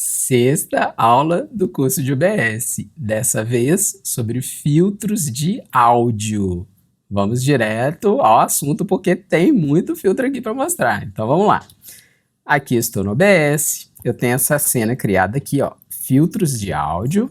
Sexta aula do curso de OBS, dessa vez sobre filtros de áudio. Vamos direto ao assunto porque tem muito filtro aqui para mostrar. Então vamos lá. Aqui estou no OBS, eu tenho essa cena criada aqui, ó, filtros de áudio.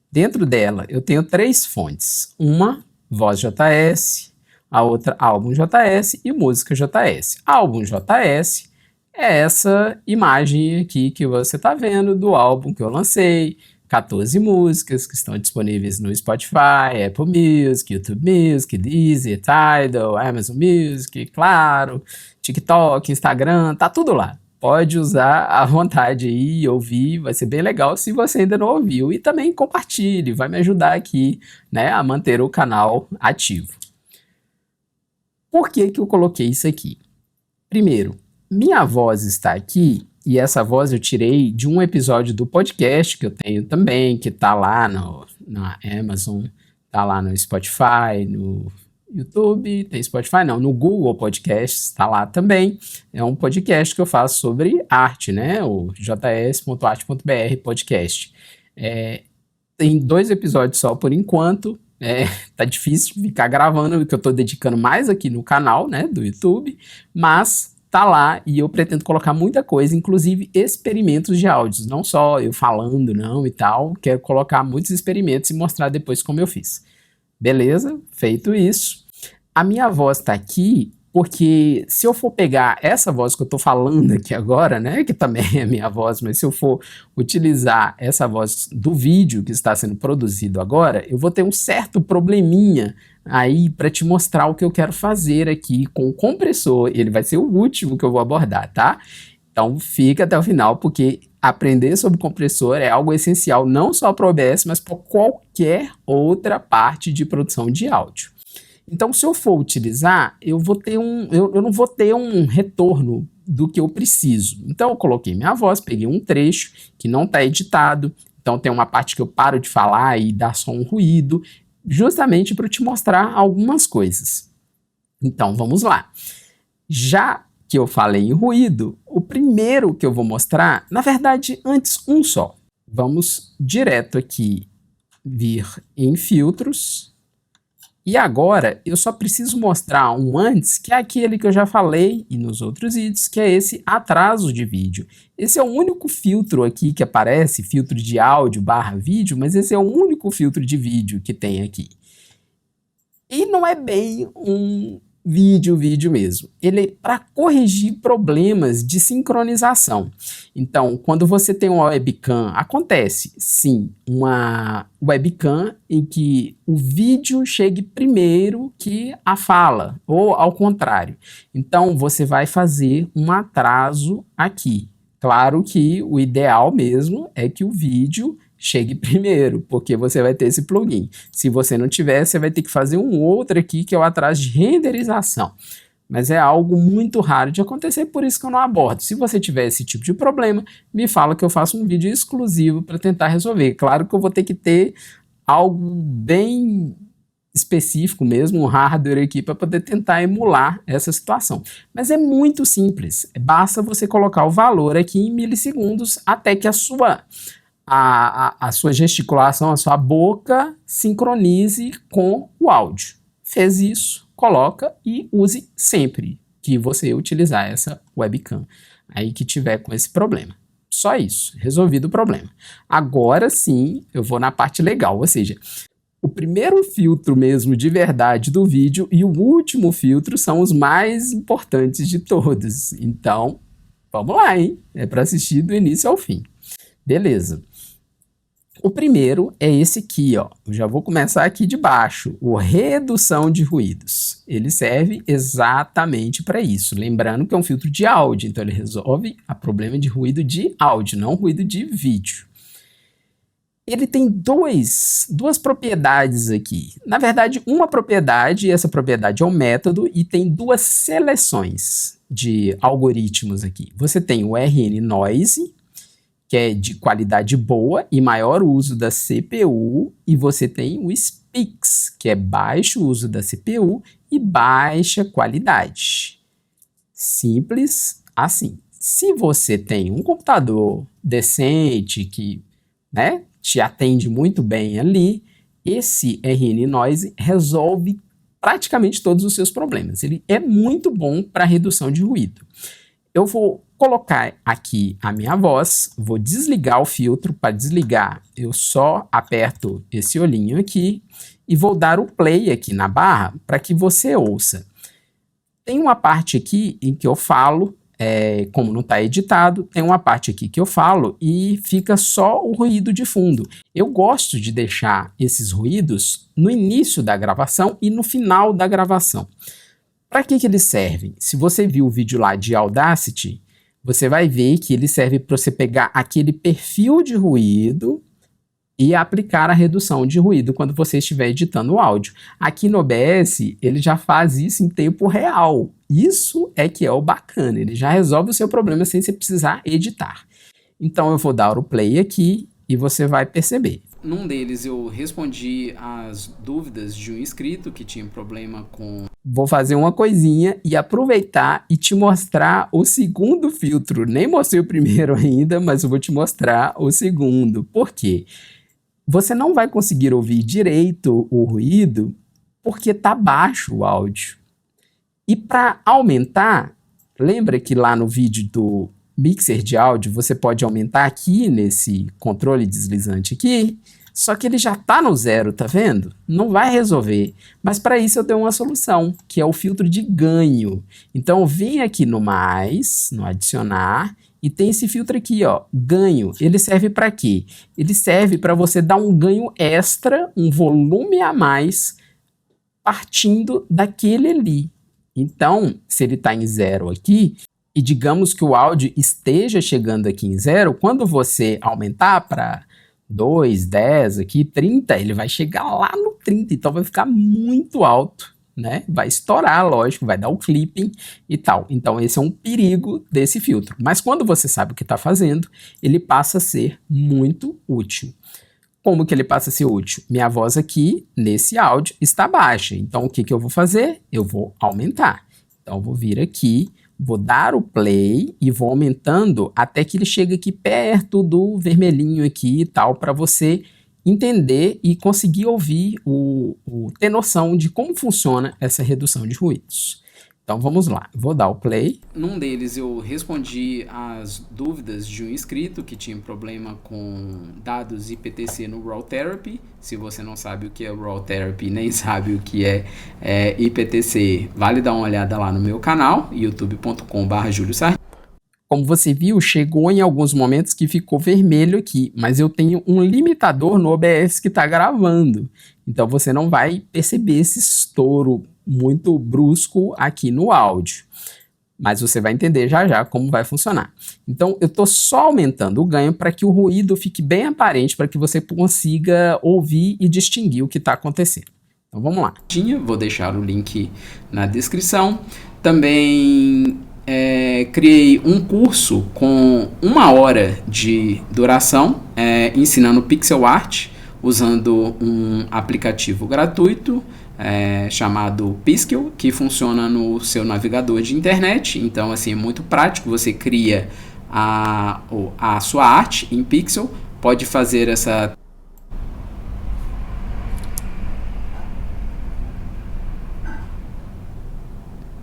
Dentro dela eu tenho três fontes, uma voz JS, a outra álbum JS e música JS. Álbum JS é essa imagem aqui que você está vendo do álbum que eu lancei, 14 músicas que estão disponíveis no Spotify, Apple Music, YouTube Music, Deezer, Tidal, Amazon Music, claro, TikTok, Instagram, tá tudo lá. Pode usar à vontade aí e ouvir, vai ser bem legal se você ainda não ouviu. E também compartilhe, vai me ajudar aqui, né, a manter o canal ativo. Por que que eu coloquei isso aqui? Primeiro, minha voz está aqui, e essa voz eu tirei de um episódio do podcast que eu tenho também, que está lá na Amazon, está lá no Spotify, no YouTube, tem Spotify não, no Google Podcasts, está lá também. É um podcast que eu faço sobre arte, né? O js.arte.br podcast. Tem 2 episódios só por enquanto. Tá difícil ficar gravando, porque eu estou dedicando mais aqui no canal, né, do YouTube, mas tá lá e eu pretendo colocar muita coisa, inclusive experimentos de áudios, não só eu falando não e tal, quero colocar muitos experimentos e mostrar depois como eu fiz. Beleza? Feito isso. A minha voz tá aqui porque se eu for pegar essa voz que eu tô falando aqui agora, né, que também é minha voz, mas se eu for utilizar essa voz do vídeo que está sendo produzido agora, eu vou ter um certo probleminha aí para te mostrar o que eu quero fazer aqui com o compressor. Ele vai ser o último que eu vou abordar, tá? Então fica até o final, porque aprender sobre compressor é algo essencial não só para o OBS, mas para qualquer outra parte de produção de áudio. Então, se eu for utilizar, eu não vou ter um retorno do que eu preciso. Então, eu coloquei minha voz, peguei um trecho que não está editado, então tem uma parte que eu paro de falar e dá só um ruído, justamente para te mostrar algumas coisas. Então, vamos lá. Já que eu falei em ruído, o primeiro que eu vou mostrar, na verdade, antes um só. Vamos direto aqui, vir em filtros. E agora eu só preciso mostrar um antes, que é aquele que eu já falei e nos outros vídeos, que é esse atraso de vídeo. Esse é o único filtro aqui que aparece, filtro de áudio / vídeo, mas esse é o único filtro de vídeo que tem aqui. E não é bem um vídeo mesmo. Ele é para corrigir problemas de sincronização. Então, quando você tem uma webcam, acontece, sim, uma webcam em que o vídeo chegue primeiro que a fala, ou ao contrário. Então, você vai fazer um atraso aqui. Claro que o ideal mesmo é que o vídeo chegue primeiro, porque você vai ter esse plugin. Se você não tiver, você vai ter que fazer um outro aqui, que é o atraso de renderização. Mas é algo muito raro de acontecer, por isso que eu não abordo. Se você tiver esse tipo de problema, me fala que eu faço um vídeo exclusivo para tentar resolver. Claro que eu vou ter que ter algo bem específico mesmo, um hardware aqui, para poder tentar emular essa situação. Mas é muito simples, basta você colocar o valor aqui em milissegundos até que a sua gesticulação, a sua boca sincronize com o áudio. Fez isso, coloca e use sempre que você utilizar essa webcam aí que tiver com esse problema. Só isso, resolvido o problema. Agora sim, eu vou na parte legal, ou seja, o primeiro filtro mesmo de verdade do vídeo e o último filtro são os mais importantes de todos. Então, vamos lá, hein? É para assistir do início ao fim. Beleza. O primeiro é esse aqui, ó. Eu já vou começar aqui de baixo, o redução de ruídos. Ele serve exatamente para isso. Lembrando que é um filtro de áudio, então ele resolve o problema de ruído de áudio, não ruído de vídeo. Ele tem duas propriedades aqui. Na verdade, uma propriedade, essa propriedade é um método, e tem 2 seleções de algoritmos aqui. Você tem o RN Noise, que é de qualidade boa e maior uso da CPU, e você tem o Speaks, que é baixo uso da CPU e baixa qualidade. Simples assim. Se você tem um computador decente que, né, te atende muito bem ali, esse RN Noise resolve praticamente todos os seus problemas. Ele é muito bom para redução de ruído. Eu vou colocar aqui a minha voz, vou desligar o filtro. Para desligar, eu só aperto esse olhinho aqui e vou dar o play aqui na barra para que você ouça. Tem uma parte aqui em que eu falo, como não está editado, tem uma parte aqui que eu falo e fica só o ruído de fundo. Eu gosto de deixar esses ruídos no início da gravação e no final da gravação. Para que eles servem? Se você viu o vídeo lá de Audacity, você vai ver que ele serve para você pegar aquele perfil de ruído e aplicar a redução de ruído quando você estiver editando o áudio. Aqui no OBS, ele já faz isso em tempo real. Isso é que é o bacana, ele já resolve o seu problema sem você precisar editar. Então eu vou dar o play aqui e você vai perceber. Num deles eu respondi as dúvidas de um inscrito que tinha problema com... Vou fazer uma coisinha e aproveitar e te mostrar o segundo filtro. Nem mostrei o primeiro ainda, mas eu vou te mostrar o segundo. Por quê? Você não vai conseguir ouvir direito o ruído porque tá baixo o áudio. E para aumentar, lembra que lá no vídeo do mixer de áudio você pode aumentar aqui nesse controle deslizante aqui, só que ele já tá no zero, tá vendo? Não vai resolver. Mas para isso eu tenho uma solução, que é o filtro de ganho. Então eu venho aqui no mais, no adicionar, e tem esse filtro aqui, ó, ganho. Ele serve para quê? Ele serve para você dar um ganho extra, um volume a mais, partindo daquele ali. Então, se ele está em zero aqui, e digamos que o áudio esteja chegando aqui em zero, quando você aumentar para 2, 10, aqui, 30, ele vai chegar lá no 30, então vai ficar muito alto, né? Vai estourar, lógico, vai dar o clipping e tal. Então esse é um perigo desse filtro. Mas quando você sabe o que está fazendo, ele passa a ser muito útil. Como que ele passa a ser útil? Minha voz aqui, nesse áudio, está baixa. Então o que eu vou fazer? Eu vou aumentar. Então eu vou vir aqui, vou dar o play e vou aumentando até que ele chegue aqui perto do vermelhinho aqui e tal, para você entender e conseguir ouvir, ter noção de como funciona essa redução de ruídos. Então vamos lá, vou dar o play. Num deles eu respondi as dúvidas de um inscrito que tinha problema com dados IPTC no Raw Therapy. Se você não sabe o que é Raw Therapy, nem sabe o que é IPTC, vale dar uma olhada lá no meu canal, youtube.com/juliosardinha. Como você viu, chegou em alguns momentos que ficou vermelho aqui, mas eu tenho um limitador no OBS que está gravando. Então você não vai perceber esse estouro muito brusco aqui no áudio. Mas você vai entender já já como vai funcionar. Então eu estou só aumentando o ganho para que o ruído fique bem aparente, para que você consiga ouvir e distinguir o que está acontecendo. Então vamos lá. Vou deixar o link na descrição. Também... criei um curso com 1 hora de duração, ensinando pixel art, usando um aplicativo gratuito chamado Piskel, que funciona no seu navegador de internet. Então assim, é muito prático, você cria a sua arte em pixel, pode fazer essa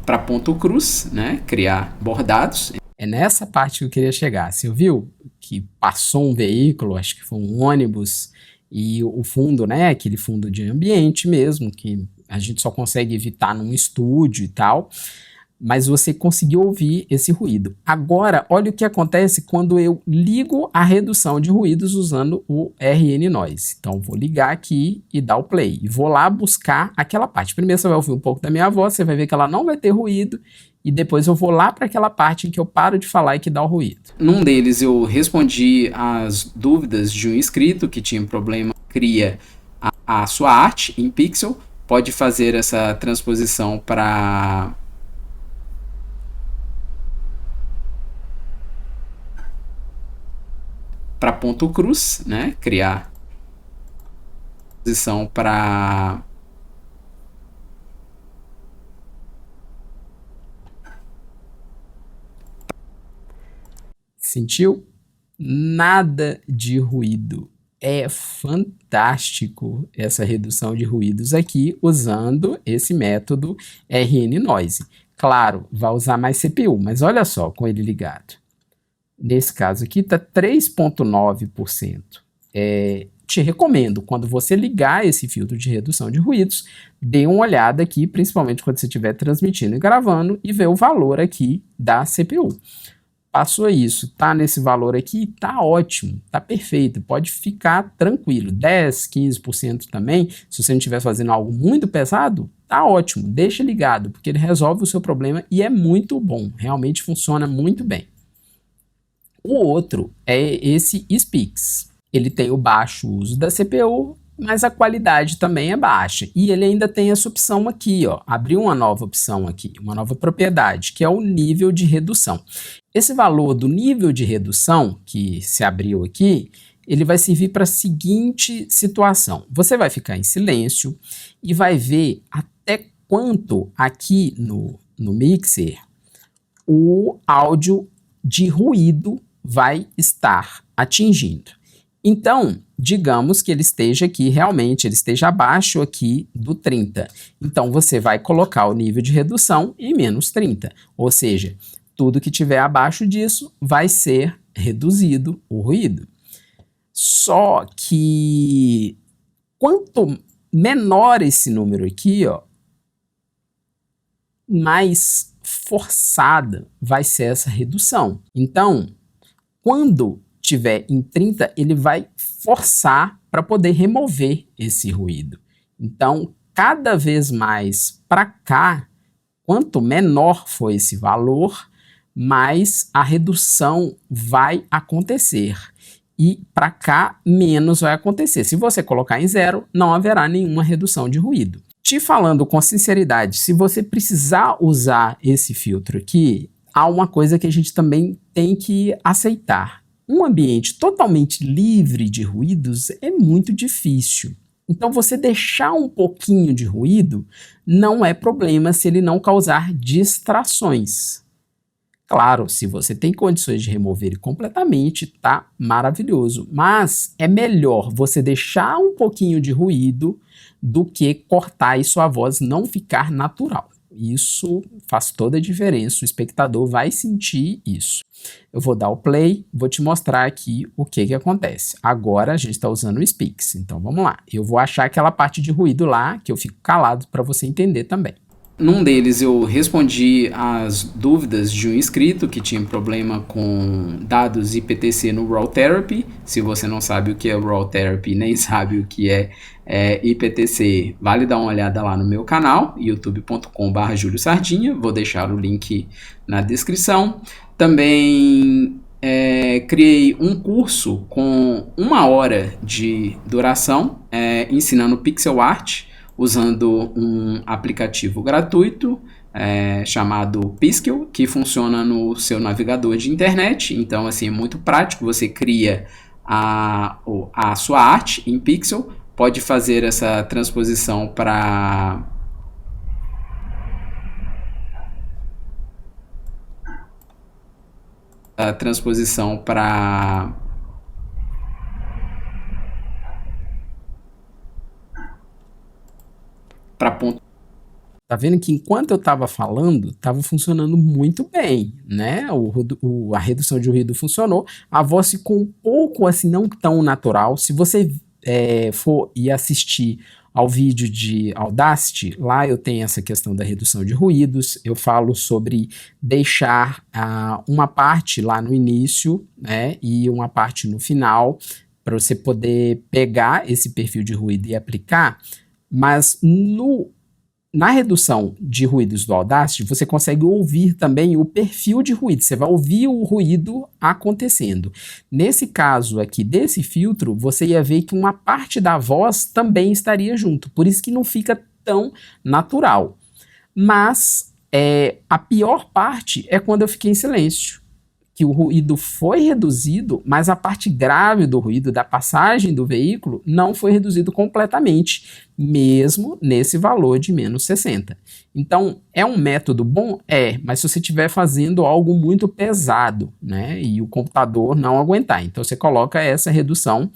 para ponto cruz, né? Criar bordados. É nessa parte que eu queria chegar. Você viu que passou um veículo, acho que foi um ônibus, e o fundo, né? Aquele fundo de ambiente mesmo, que a gente só consegue evitar num estúdio e tal. Mas você conseguiu ouvir esse ruído. Agora, olha o que acontece quando eu ligo a redução de ruídos usando o RN Noise. Então, vou ligar aqui e dar o play. E vou lá buscar aquela parte. Primeiro você vai ouvir um pouco da minha voz, você vai ver que ela não vai ter ruído. E depois eu vou lá para aquela parte em que eu paro de falar e que dá o ruído. Num deles eu respondi as dúvidas de um inscrito que tinha problema, cria a sua arte em pixel. Pode fazer essa transposição para ponto cruz, né? Criar posição para Sentiu? Nada de ruído. É fantástico essa redução de ruídos aqui usando esse método RN Noise. Claro, vai usar mais CPU, mas olha só com ele ligado. Nesse caso aqui está 3,9%. Te recomendo, quando você ligar esse filtro de redução de ruídos, dê uma olhada aqui, principalmente quando você estiver transmitindo e gravando, e vê o valor aqui da CPU. Passou isso, tá nesse valor aqui, tá ótimo, tá perfeito, pode ficar tranquilo. 10, 15% também, se você não estiver fazendo algo muito pesado, tá ótimo, deixa ligado, porque ele resolve o seu problema e é muito bom, realmente funciona muito bem. O outro é esse Speaks. Ele tem o baixo uso da CPU, mas a qualidade também é baixa. E ele ainda tem essa opção aqui, ó, abriu uma nova opção aqui, uma nova propriedade, que é o nível de redução. Esse valor do nível de redução que se abriu aqui, ele vai servir para a seguinte situação. Você vai ficar em silêncio e vai ver até quanto aqui no mixer o áudio de ruído vai estar atingindo. Então, digamos que ele esteja aqui, realmente, ele esteja abaixo aqui do 30. Então, você vai colocar o nível de redução em menos 30. Ou seja, tudo que tiver abaixo disso vai ser reduzido o ruído. Só que, quanto menor esse número aqui, ó, mais forçada vai ser essa redução. Então, quando estiver em 30, ele vai forçar para poder remover esse ruído. Então, cada vez mais para cá, quanto menor for esse valor, mais a redução vai acontecer. E para cá, menos vai acontecer. Se você colocar em 0, não haverá nenhuma redução de ruído. Te falando com sinceridade, se você precisar usar esse filtro aqui, há uma coisa que a gente também tem que aceitar. Um ambiente totalmente livre de ruídos é muito difícil. Então, você deixar um pouquinho de ruído não é problema se ele não causar distrações. Claro, se você tem condições de remover ele completamente, tá maravilhoso. Mas é melhor você deixar um pouquinho de ruído do que cortar e sua voz não ficar natural. Isso faz toda a diferença, o espectador vai sentir isso. Eu vou dar o play, vou te mostrar aqui o que acontece. Agora a gente está usando o Speaks, então vamos lá. Eu vou achar aquela parte de ruído lá, que eu fico calado para você entender também. Num deles eu respondi as dúvidas de um inscrito que tinha problema com dados IPTC no Raw Therapy. Se você não sabe o que é Raw Therapy, nem sabe o que é IPTC, vale dar uma olhada lá no meu canal, youtube.com/juliosardinha, vou deixar o link na descrição. Também criei um curso com 1 hora de duração, ensinando pixel art, usando um aplicativo gratuito chamado Piskel, que funciona no seu navegador de internet. Então, assim, é muito prático. Você cria a sua arte em pixel, pode fazer essa transposição para ponto. Tá vendo que enquanto eu estava falando, estava funcionando muito bem, né? A redução de ruído funcionou, a voz ficou um pouco assim, não tão natural. Se você for e assistir ao vídeo de Audacity, lá eu tenho essa questão da redução de ruídos, eu falo sobre deixar uma parte lá no início, né, e uma parte no final, para você poder pegar esse perfil de ruído e aplicar. Mas na redução de ruídos do Audacity, você consegue ouvir também o perfil de ruído. Você vai ouvir o ruído acontecendo. Nesse caso aqui desse filtro, você ia ver que uma parte da voz também estaria junto. Por isso que não fica tão natural. Mas a pior parte é quando eu fiquei em silêncio, que o ruído foi reduzido, mas a parte grave do ruído, da passagem do veículo, não foi reduzido completamente, mesmo nesse valor de menos 60. Então, é um método bom? É, mas se você estiver fazendo algo muito pesado, né, e o computador não aguentar, então você coloca essa redução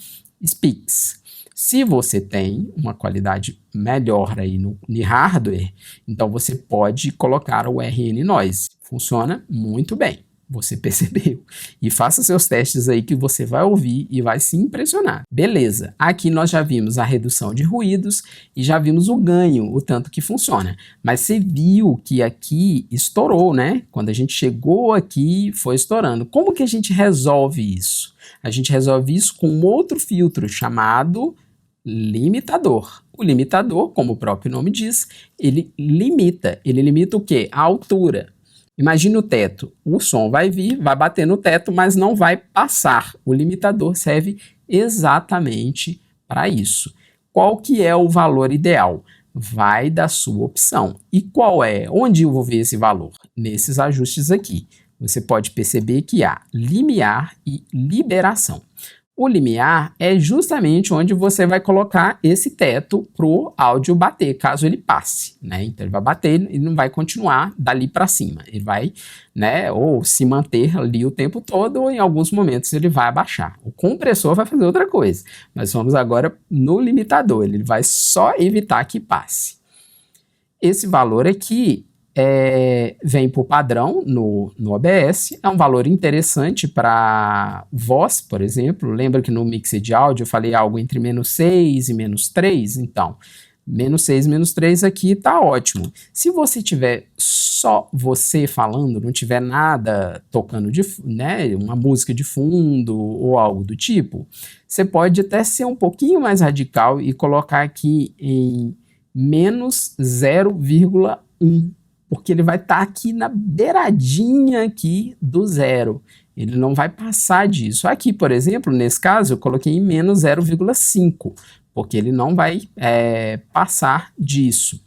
SPIX. Se você tem uma qualidade melhor aí no hardware, então você pode colocar o RN Noise. Funciona muito bem. Você percebeu. E faça seus testes aí que você vai ouvir e vai se impressionar. Beleza, aqui nós já vimos a redução de ruídos e já vimos o ganho, o tanto que funciona. Mas você viu que aqui estourou, né? Quando a gente chegou aqui, foi estourando. Como que a gente resolve isso? A gente resolve isso com outro filtro chamado limitador. O limitador, como o próprio nome diz, ele limita. Ele limita o quê? A altura. Imagine o teto, o som vai vir, vai bater no teto, mas não vai passar. O limitador serve exatamente para isso. Qual que é o valor ideal? Vai da sua opção. E qual é? Onde eu vou ver esse valor? Nesses ajustes aqui. Você pode perceber que há limiar e liberação. O limiar é justamente onde você vai colocar esse teto para o áudio bater, caso ele passe, né? Então ele vai bater e não vai continuar dali para cima. Ele vai, né, ou se manter ali o tempo todo, ou em alguns momentos ele vai abaixar. O compressor vai fazer outra coisa, mas vamos agora no limitador, ele vai só evitar que passe. Esse valor aqui vem por padrão no OBS, é um valor interessante para voz, por exemplo. Lembra que no mix de áudio eu falei algo entre -6 e -3? Então, -6, -3 aqui tá ótimo. Se você tiver só você falando, não tiver nada tocando, né, uma música de fundo ou algo do tipo, você pode até ser um pouquinho mais radical e colocar aqui em -0,1. Porque ele vai estar aqui na beiradinha aqui do zero. Ele não vai passar disso. Aqui, por exemplo, nesse caso, eu coloquei em -0,5, porque ele não vai passar disso.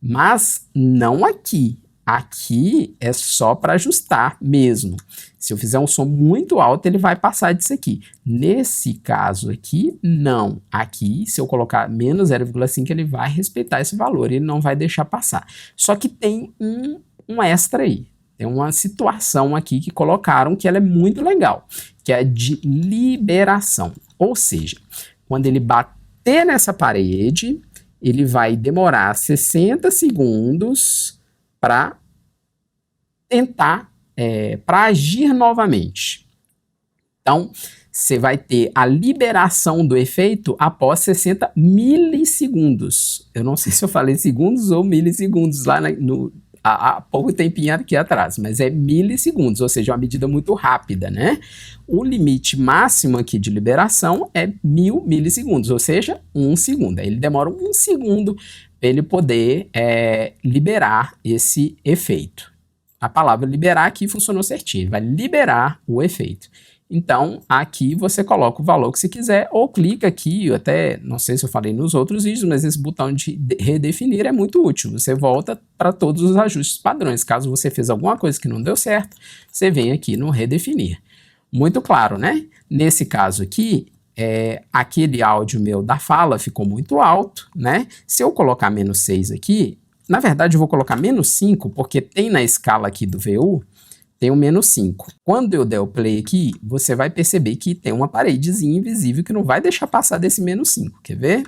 Mas não aqui. Aqui é só para ajustar mesmo. Se eu fizer um som muito alto, ele vai passar disso aqui. Nesse caso aqui, não. Aqui, se eu colocar -0,5, ele vai respeitar esse valor, ele não vai deixar passar. Só que tem um extra aí. Tem uma situação aqui que colocaram que ela é muito legal, que é de liberação. Ou seja, quando ele bater nessa parede, ele vai demorar 60 segundos para tentar, para agir novamente. Então, você vai ter a liberação do efeito após 60 milissegundos. Eu não sei se eu falei segundos ou milissegundos lá há pouco tempinho aqui atrás, mas é milissegundos, ou seja, uma medida muito rápida, né? O limite máximo aqui de liberação é 1000 milissegundos, ou seja, 1 segundo. Aí ele demora 1 segundo para ele poder liberar esse efeito. A palavra liberar aqui funcionou certinho, ele vai liberar o efeito. Então, aqui você coloca o valor que você quiser, ou clica aqui, eu até, não sei se eu falei nos outros vídeos, mas esse botão de redefinir é muito útil. Você volta para todos os ajustes padrões. Caso você fez alguma coisa que não deu certo, você vem aqui no redefinir. Muito claro, né? Nesse caso aqui, aquele áudio meu da fala ficou muito alto, né? Se eu colocar -6 aqui, na verdade eu vou colocar -5, porque tem na escala aqui do VU, tem o -5. Quando eu der o play aqui, você vai perceber que tem uma paredezinha invisível que não vai deixar passar desse -5. Quer ver?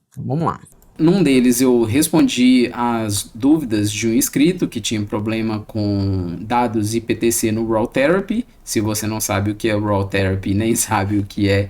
Então vamos lá. Num deles eu respondi as dúvidas de um inscrito que tinha problema com dados IPTC no Raw Therapy. Se você não sabe o que é Raw Therapy, nem sabe o que é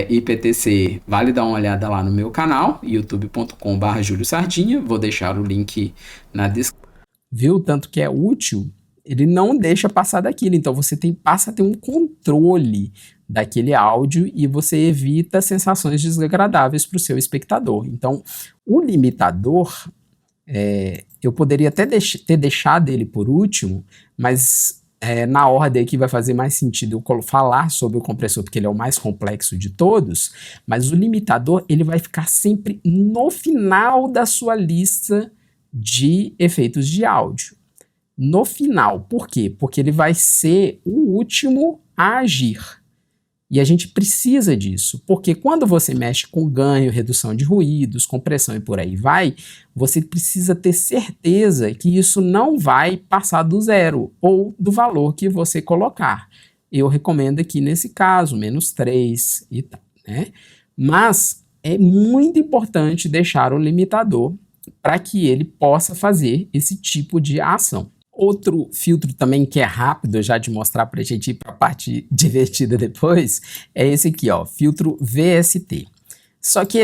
IPTC, vale dar uma olhada lá no meu canal, youtube.com/juliosardinha. Vou deixar o link na descrição. Viu? Tanto que é útil, ele não deixa passar daquilo. Então você passa a ter um controle daquele áudio e você evita sensações desagradáveis para o seu espectador. Então, o limitador, eu poderia até ter deixado ele por último, mas na ordem aqui vai fazer mais sentido eu falar sobre o compressor, porque ele é o mais complexo de todos, mas o limitador ele vai ficar sempre no final da sua lista de efeitos de áudio. no final. Por quê? Porque ele vai ser o último a agir. E a gente precisa disso, porque quando você mexe com ganho, redução de ruídos, compressão e por aí vai, você precisa ter certeza que isso não vai passar do zero ou do valor que você colocar. Eu recomendo aqui nesse caso, -3 e tal, né? Mas é muito importante deixar o limitador para que ele possa fazer esse tipo de ação. Outro filtro também que é rápido já de mostrar para a gente ir para a parte divertida depois, é esse aqui, ó, filtro VST. Só que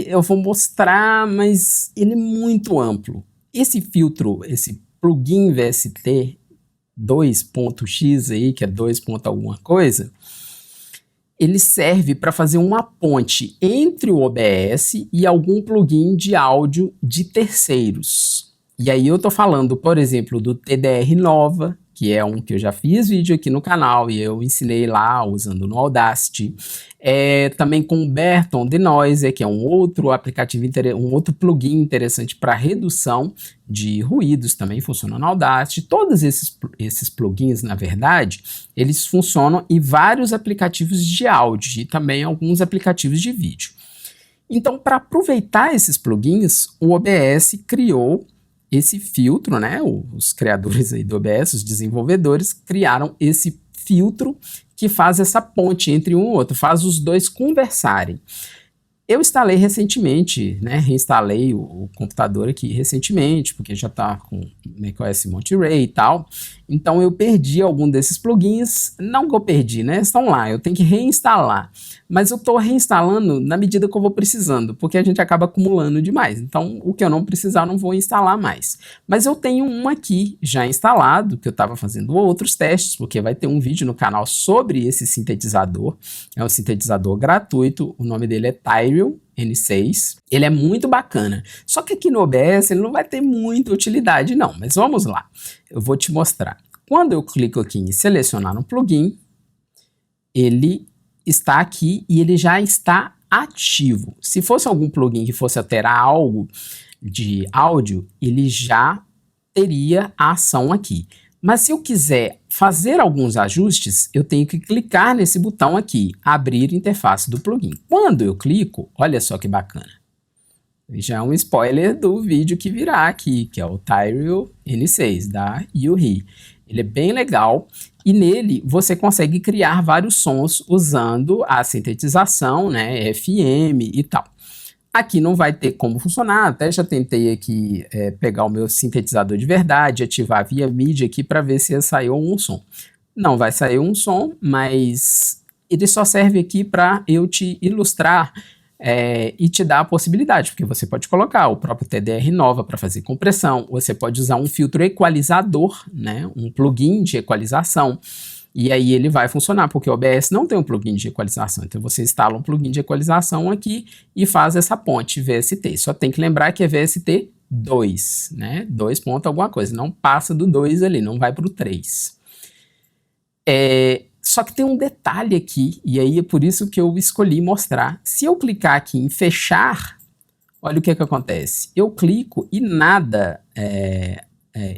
eu vou mostrar, mas ele é muito amplo. Esse filtro, esse plugin VST 2.x aí, que é 2 ponto alguma coisa, ele serve para fazer uma ponte entre o OBS e algum plugin de áudio de terceiros. E aí eu tô falando, por exemplo, do TDR Nova, que é um que eu já fiz vídeo aqui no canal e eu ensinei lá usando no Audacity. Também com o Berton Denoiser, que é um outro aplicativo, um outro plugin interessante para redução de ruídos, também funciona no Audacity. Todos esses plugins, na verdade, eles funcionam em vários aplicativos de áudio e também alguns aplicativos de vídeo. Então, para aproveitar esses plugins, o OBS criou esse filtro, né? Os criadores aí do OBS, os desenvolvedores, criaram esse filtro que faz essa ponte entre um e outro, faz os dois conversarem. Eu instalei recentemente, né? Reinstalei o computador aqui recentemente, porque já está com macOS Monterey e tal. Então eu perdi algum desses plugins. Não que eu perdi, né? Estão lá, eu tenho que reinstalar. Mas eu estou reinstalando na medida que eu vou precisando, porque a gente acaba acumulando demais. Então o que eu não precisar, eu não vou instalar mais. Mas eu tenho um aqui já instalado, que eu estava fazendo outros testes, porque vai ter um vídeo no canal sobre esse sintetizador. É um sintetizador gratuito, o nome dele é Tyrell N6. Ele é muito bacana. Só que aqui no OBS ele não vai ter muita utilidade não, mas vamos lá. Eu vou te mostrar. Quando eu clico aqui em selecionar um plugin, ele está aqui e ele já está ativo. Se fosse algum plugin que fosse alterar algo de áudio, ele já teria a ação aqui. Mas se eu quiser fazer alguns ajustes, eu tenho que clicar nesse botão aqui, abrir interface do plugin. Quando eu clico, olha só que bacana. Já é um spoiler do vídeo que virá aqui, que é o Tyrell N6 da Yuri. Ele é bem legal e nele você consegue criar vários sons usando a sintetização, né, FM e tal. Aqui não vai ter como funcionar, até já tentei aqui pegar o meu sintetizador de verdade, ativar via MIDI aqui para ver se saiu um som. Não vai sair um som, mas ele só serve aqui para eu te ilustrar e te dar a possibilidade, porque você pode colocar o próprio TDR Nova para fazer compressão, você pode usar um filtro equalizador, né, um plugin de equalização, e aí ele vai funcionar, porque o OBS não tem um plugin de equalização, então você instala um plugin de equalização aqui e faz essa ponte VST, só tem que lembrar que é VST 2, né, 2 ponto alguma coisa, não passa do 2 ali, não vai para o 3. Só que tem um detalhe aqui, e aí é por isso que eu escolhi mostrar. Se eu clicar aqui em fechar, olha o que acontece. Eu clico e nada,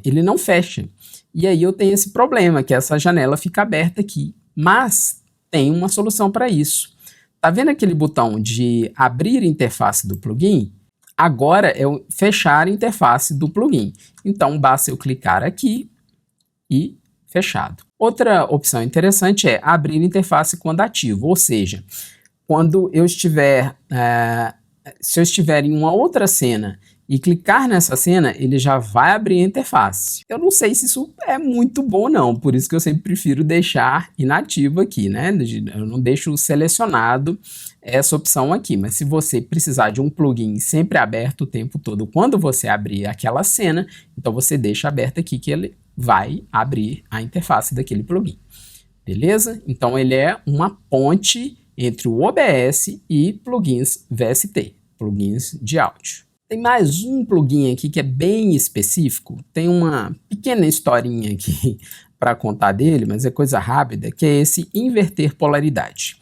ele não fecha. E aí eu tenho esse problema, que essa janela fica aberta aqui. Mas tem uma solução para isso. Tá vendo aquele botão de abrir interface do plugin? Agora é o fechar a interface do plugin. Então basta eu clicar aqui e fechado. Outra opção interessante é abrir interface quando ativo, ou seja, quando eu estiver, se eu estiver em uma outra cena e clicar nessa cena, ele já vai abrir a interface. Eu não sei se isso é muito bom não, por isso que eu sempre prefiro deixar inativo aqui, né? Eu não deixo selecionado essa opção aqui, mas se você precisar de um plugin sempre aberto o tempo todo, quando você abrir aquela cena, então você deixa aberto aqui que ele vai abrir a interface daquele plugin. Beleza? Então ele é uma ponte entre o OBS e plugins VST, plugins de áudio. Tem mais um plugin aqui que é bem específico, tem uma pequena historinha aqui para contar dele, mas é coisa rápida, que é esse inverter polaridade.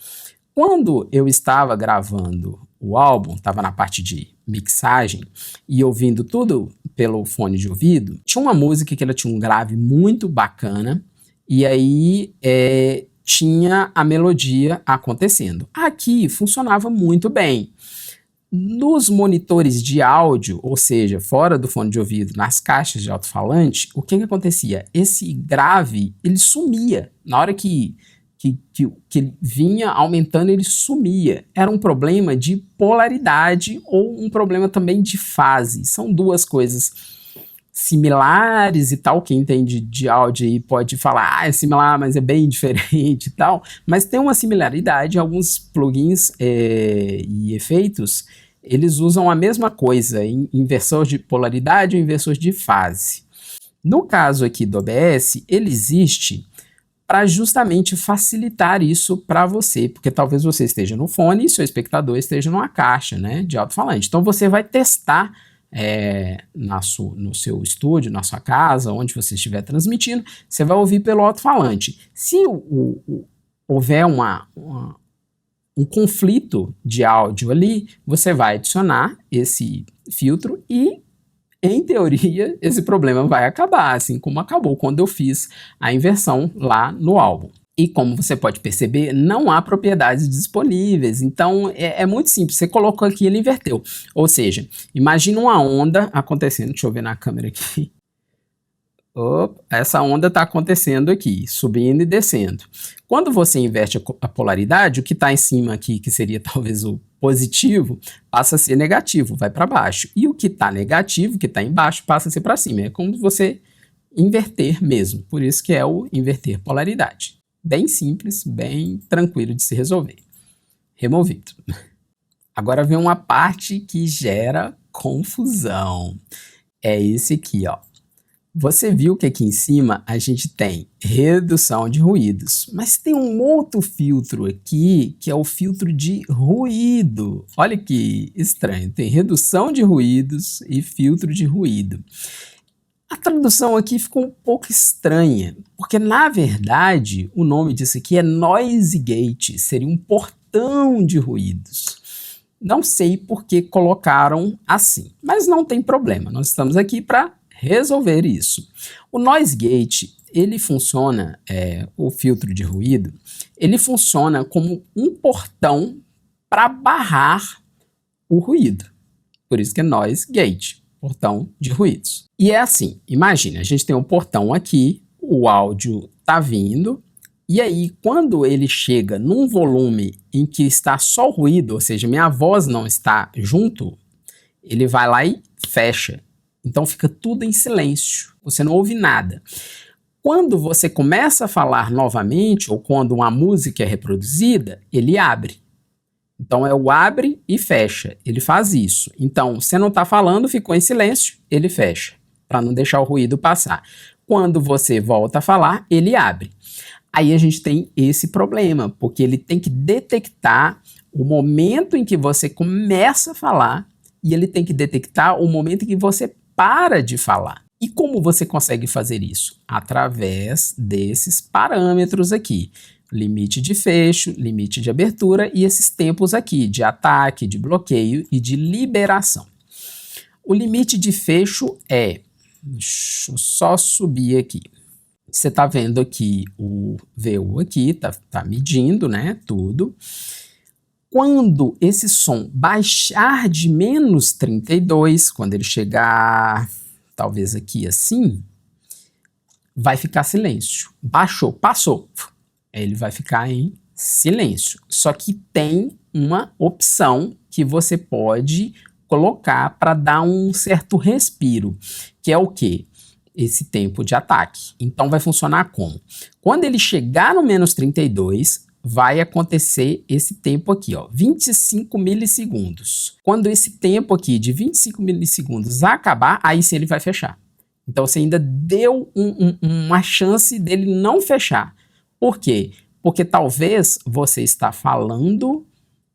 Quando eu estava gravando o álbum, estava na parte de mixagem, e ouvindo tudo pelo fone de ouvido, tinha uma música que ela tinha um grave muito bacana, e aí tinha a melodia acontecendo. Aqui funcionava muito bem. Nos monitores de áudio, ou seja, fora do fone de ouvido, nas caixas de alto-falante, o que acontecia? Esse grave, ele sumia. Na hora que ele vinha aumentando, ele sumia. Era um problema de polaridade ou um problema também de fase. São duas coisas similares e tal. Quem entende de áudio aí pode falar, é similar, mas é bem diferente e tal. Mas tem uma similaridade. Alguns plugins e efeitos, eles usam a mesma coisa, inversor de polaridade ou inversor de fase. No caso aqui do OBS, ele existe para justamente facilitar isso para você, porque talvez você esteja no fone e seu espectador esteja numa caixa, né, de alto-falante. Então você vai testar no seu estúdio, na sua casa, onde você estiver transmitindo, você vai ouvir pelo alto-falante. Se houver um conflito de áudio ali, você vai adicionar esse filtro e, em teoria, esse problema vai acabar, assim como acabou quando eu fiz a inversão lá no álbum. E como você pode perceber, não há propriedades disponíveis, então é muito simples, você colocou aqui, ele inverteu. Ou seja, imagina uma onda acontecendo, deixa eu ver na câmera aqui. Opa, essa onda está acontecendo aqui, subindo e descendo. Quando você inverte a polaridade, o que está em cima aqui, que seria talvez o positivo, passa a ser negativo, vai para baixo. E o que está negativo, que está embaixo, passa a ser para cima. É como você inverter mesmo. Por isso que é o inverter polaridade. Bem simples, bem tranquilo de se resolver. Removido. Agora vem uma parte que gera confusão. É esse aqui, ó. Você viu que aqui em cima a gente tem redução de ruídos, mas tem um outro filtro aqui que é o filtro de ruído. Olha que estranho, tem redução de ruídos e filtro de ruído. A tradução aqui ficou um pouco estranha, porque na verdade o nome disso aqui é noise gate, seria um portão de ruídos. Não sei por que colocaram assim, mas não tem problema, nós estamos aqui para resolver isso. O noise gate, ele funciona, o filtro de ruído, ele funciona como um portão para barrar o ruído. Por isso que é noise gate, portão de ruídos. E é assim, imagine, a gente tem um portão aqui, o áudio está vindo, e aí quando ele chega num volume em que está só o ruído, ou seja, minha voz não está junto, ele vai lá e fecha. Então fica tudo em silêncio, você não ouve nada. Quando você começa a falar novamente, ou quando uma música é reproduzida, ele abre. Então é o abre e fecha, ele faz isso. Então você não está falando, ficou em silêncio, ele fecha, para não deixar o ruído passar. Quando você volta a falar, ele abre. Aí a gente tem esse problema, porque ele tem que detectar o momento em que você começa a falar e ele tem que detectar o momento em que você para de falar. E como você consegue fazer isso? Através desses parâmetros aqui. Limite de fecho, limite de abertura e esses tempos aqui de ataque, de bloqueio e de liberação. O limite de fecho deixa eu só subir aqui. Você está vendo aqui o VU aqui, tá medindo, né, tudo. Quando esse som baixar de menos 32, quando ele chegar, talvez aqui assim, vai ficar silêncio. Baixou, passou, ele vai ficar em silêncio. Só que tem uma opção que você pode colocar para dar um certo respiro, que é o quê? Esse tempo de ataque. Então vai funcionar como? Quando ele chegar no menos 32, vai acontecer esse tempo aqui, ó, 25 milissegundos. Quando esse tempo aqui de 25 milissegundos acabar, aí sim ele vai fechar. Então você ainda deu uma chance dele não fechar. Por quê? Porque talvez você está falando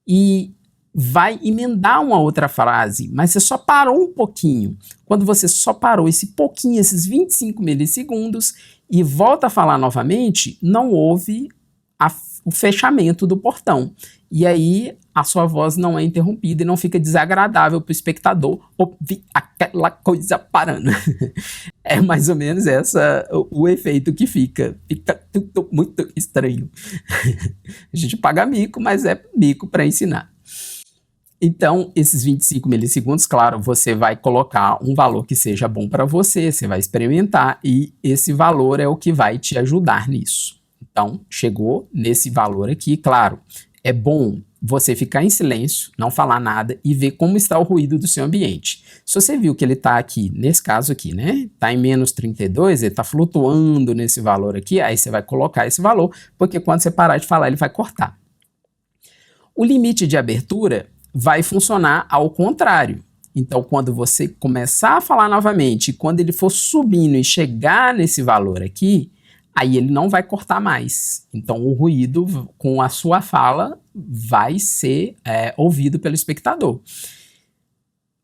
e vai emendar uma outra frase, mas você só parou um pouquinho. Quando você só parou esse pouquinho, esses 25 milissegundos, e volta a falar novamente, não houve o fechamento do portão. E aí a sua voz não é interrompida e não fica desagradável para o espectador ouvir aquela coisa parando. É mais ou menos o efeito que fica. Fica tudo muito estranho. A gente paga mico, mas é mico para ensinar. Então, esses 25 milissegundos, claro, você vai colocar um valor que seja bom para você, você vai experimentar e esse valor é o que vai te ajudar nisso. Então, chegou nesse valor aqui, claro, é bom você ficar em silêncio, não falar nada e ver como está o ruído do seu ambiente. Se você viu que ele está aqui, nesse caso aqui, né, está em menos 32, ele está flutuando nesse valor aqui, aí você vai colocar esse valor, porque quando você parar de falar, ele vai cortar. O limite de abertura vai funcionar ao contrário. Então, quando você começar a falar novamente, quando ele for subindo e chegar nesse valor aqui, aí ele não vai cortar mais. Então, o ruído com a sua fala vai ser ouvido pelo espectador.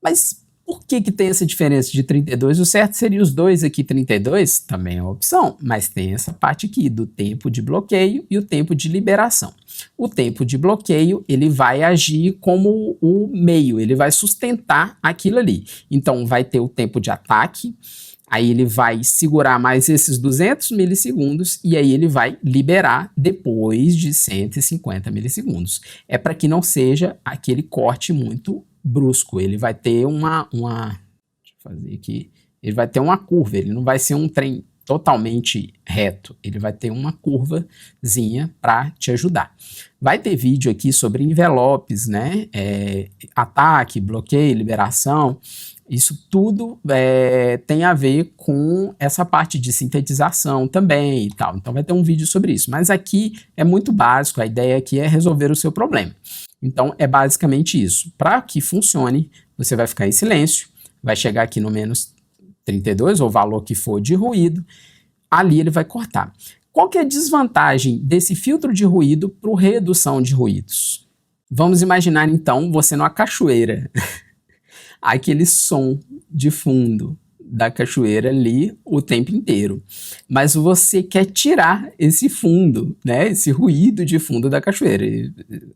Mas por que tem essa diferença de 32? O certo seria os dois aqui, 32, também é uma opção, mas tem essa parte aqui do tempo de bloqueio e o tempo de liberação. O tempo de bloqueio, ele vai agir como o meio, ele vai sustentar aquilo ali. Então, vai ter o tempo de ataque, aí ele vai segurar mais esses 200 milissegundos e aí ele vai liberar depois de 150 milissegundos. É para que não seja aquele corte muito brusco, ele vai ter deixa eu fazer aqui, ele vai ter uma curva, ele não vai ser um trem totalmente reto, ele vai ter uma curvazinha para te ajudar. Vai ter vídeo aqui sobre envelopes, né, ataque, bloqueio, liberação, isso tudo tem a ver com essa parte de sintetização também e tal, então vai ter um vídeo sobre isso, mas aqui é muito básico, a ideia aqui é resolver o seu problema. Então, é basicamente isso. Para que funcione, você vai ficar em silêncio, vai chegar aqui no menos 32, ou o valor que for de ruído, ali ele vai cortar. Qual que é a desvantagem desse filtro de ruído para redução de ruídos? Vamos imaginar, então, você numa cachoeira. Aquele som de fundo da cachoeira ali o tempo inteiro. Mas você quer tirar esse fundo, né, esse ruído de fundo da cachoeira.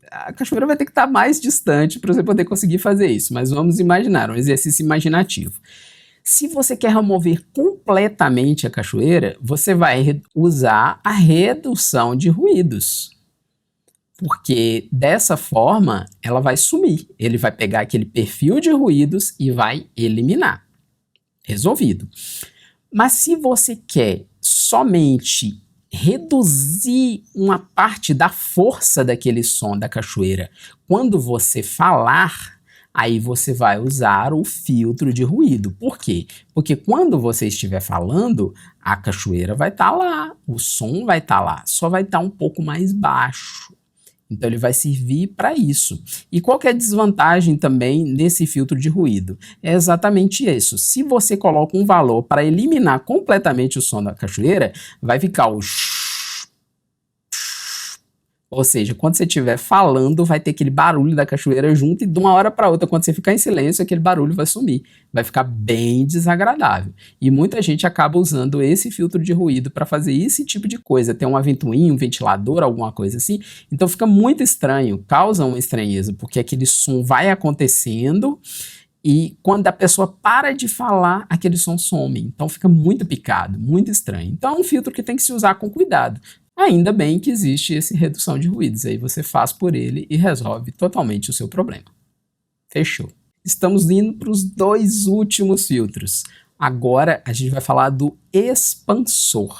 A cachoeira vai ter que estar mais distante para você poder conseguir fazer isso, mas vamos imaginar, um exercício imaginativo. Se você quer remover completamente a cachoeira, você vai usar a redução de ruídos. Porque dessa forma ela vai sumir. Ele vai pegar aquele perfil de ruídos e vai eliminar. Resolvido. Mas se você quer somente reduzir uma parte da força daquele som da cachoeira quando você falar, aí você vai usar o filtro de ruído. Por quê? Porque quando você estiver falando, a cachoeira vai estar lá, o som vai estar lá, só vai estar um pouco mais baixo. Então ele vai servir para isso. E qual que é a desvantagem também nesse filtro de ruído? É exatamente isso. Se você coloca um valor para eliminar completamente o som da cachoeira, vai ficar o ou seja, quando você estiver falando, vai ter aquele barulho da cachoeira junto e de uma hora para outra, quando você ficar em silêncio, aquele barulho vai sumir. Vai ficar bem desagradável. E muita gente acaba usando esse filtro de ruído para fazer esse tipo de coisa. Tem uma ventoinha, um ventilador, alguma coisa assim. Então fica muito estranho, causa uma estranheza, porque aquele som vai acontecendo e quando a pessoa para de falar, aquele som some. Então fica muito picado, muito estranho. Então é um filtro que tem que se usar com cuidado. Ainda bem que existe essa redução de ruídos, aí você faz por ele e resolve totalmente o seu problema. Fechou. Estamos indo para os dois últimos filtros. Agora a gente vai falar do expansor,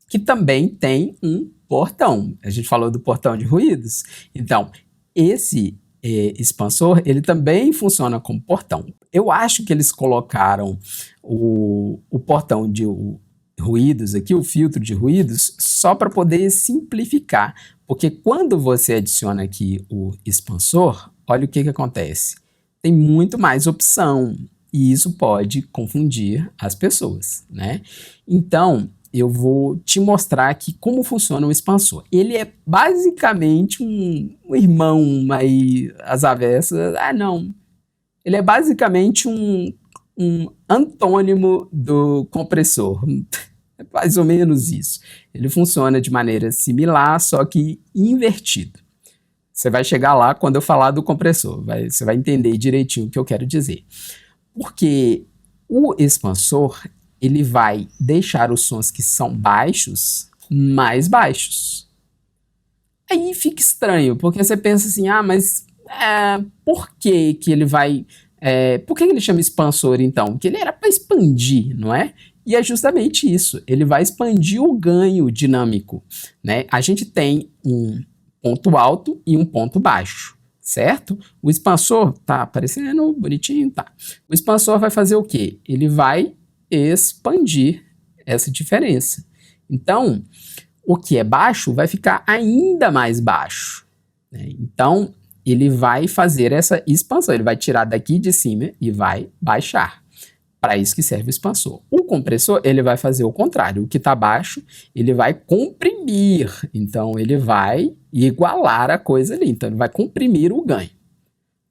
que também tem um portão. A gente falou do portão de ruídos, então esse expansor, ele também funciona como portão. Eu acho que eles colocaram o portão de ruídos aqui, o filtro de ruídos, só para poder simplificar, porque quando você adiciona aqui o expansor, olha o que acontece, tem muito mais opção e isso pode confundir as pessoas, né? Então, eu vou te mostrar aqui como funciona o expansor. Ele é basicamente um irmão aí, às avessas, não, ele é basicamente um antônimo do compressor. É mais ou menos isso. Ele funciona de maneira similar, só que invertido. Você vai chegar lá quando eu falar do compressor, você vai entender direitinho o que eu quero dizer. Porque o expansor, ele vai deixar os sons que são baixos mais baixos. Aí fica estranho, porque você pensa assim, mas por que que ele vai... por que ele chama expansor, então? Porque ele era para expandir, não é? E é justamente isso, ele vai expandir o ganho dinâmico, né? A gente tem um ponto alto e um ponto baixo, certo? O expansor, tá aparecendo bonitinho, tá. O expansor vai fazer o quê? Ele vai expandir essa diferença. Então, o que é baixo vai ficar ainda mais baixo, né? Então, ele vai fazer essa expansão, ele vai tirar daqui de cima e vai baixar. Para isso que serve o expansor. O compressor, ele vai fazer o contrário. O que está baixo, ele vai comprimir. Então, ele vai igualar a coisa ali. Então, ele vai comprimir o ganho.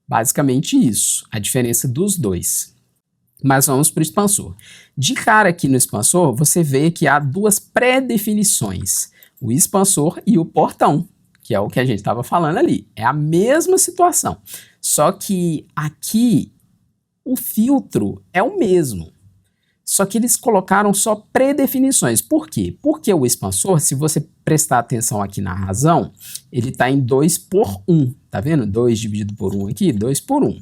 Basicamente isso, a diferença dos dois. Mas vamos para o expansor. De cara aqui no expansor, você vê que há duas pré-definições. O expansor e o portão, que é o que a gente estava falando ali. É a mesma situação. Só que aqui o filtro é o mesmo. Só que eles colocaram só pré-definições. Por quê? Porque o expansor, se você prestar atenção aqui na razão, ele está em 2 por 1. Tá vendo? 2 dividido por 1 aqui, 2 por 1.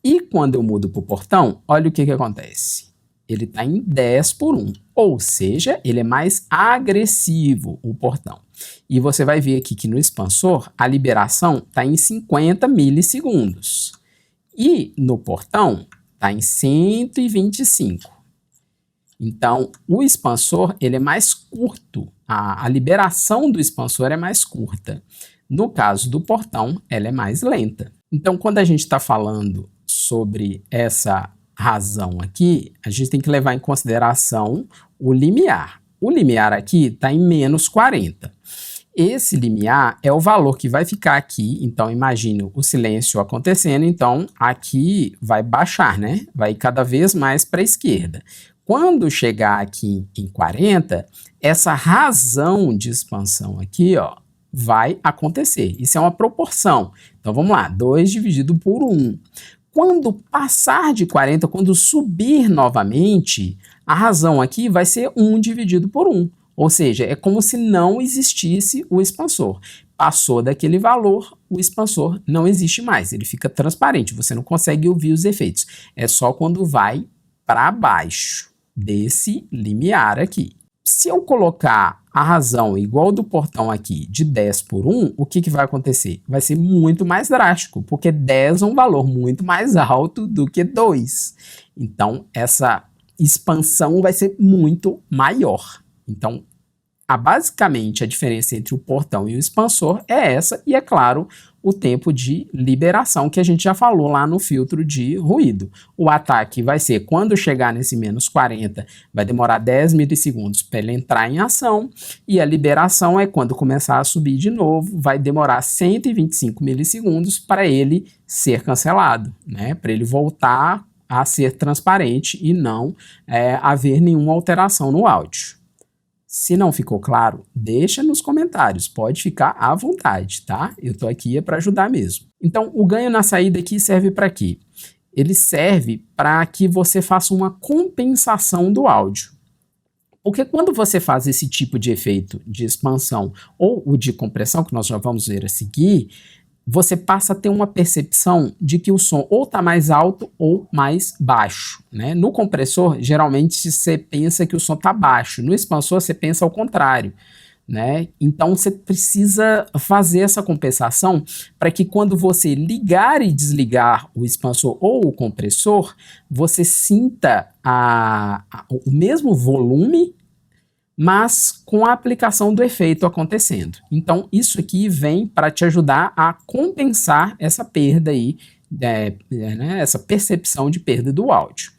E quando eu mudo para o portão, olha o que acontece. Ele está em 10 por 1. Ou seja, ele é mais agressivo, o portão. E você vai ver aqui que no expansor, a liberação está em 50 milissegundos. E no portão, está em 125. Então, o expansor, ele é mais curto. A liberação do expansor é mais curta. No caso do portão, ela é mais lenta. Então, quando a gente está falando sobre essa razão aqui, a gente tem que levar em consideração o limiar. O limiar aqui está em menos 40. Esse limiar é o valor que vai ficar aqui, então imagine o silêncio acontecendo, então aqui vai baixar, né? Vai cada vez mais para a esquerda. Quando chegar aqui em 40, essa razão de expansão aqui, ó, vai acontecer. Isso é uma proporção. Então vamos lá, 2 dividido por 1. Quando passar de 40, quando subir novamente, a razão aqui vai ser 1 dividido por 1. Ou seja, é como se não existisse o expansor. Passou daquele valor, o expansor não existe mais. Ele fica transparente, você não consegue ouvir os efeitos. É só quando vai para baixo desse limiar aqui. Se eu colocar a razão igual do portão aqui de 10 por 1, o que vai acontecer? Vai ser muito mais drástico, porque 10 é um valor muito mais alto do que 2. Então, essa expansão vai ser muito maior. Então, basicamente, a diferença entre o portão e o expansor é essa, e é claro, o tempo de liberação que a gente já falou lá no filtro de ruído. O ataque vai ser quando chegar nesse menos 40, vai demorar 10 milissegundos para ele entrar em ação, e a liberação é quando começar a subir de novo, vai demorar 125 milissegundos para ele ser cancelado, né? Para ele voltar a ser transparente e não haver nenhuma alteração no áudio. Se não ficou claro, deixa nos comentários, pode ficar à vontade, tá? Eu tô aqui para ajudar mesmo. Então, o ganho na saída aqui serve para quê? Ele serve para que você faça uma compensação do áudio. Porque quando você faz esse tipo de efeito de expansão ou o de compressão, que nós já vamos ver a seguir, você passa a ter uma percepção de que o som ou está mais alto ou mais baixo, né? No compressor, geralmente você pensa que o som está baixo. No expansor, você pensa ao contrário, né? Então, você precisa fazer essa compensação para que quando você ligar e desligar o expansor ou o compressor, você sinta o mesmo volume, mas com a aplicação do efeito acontecendo. Então, isso aqui vem para te ajudar a compensar essa perda aí, né, essa percepção de perda do áudio.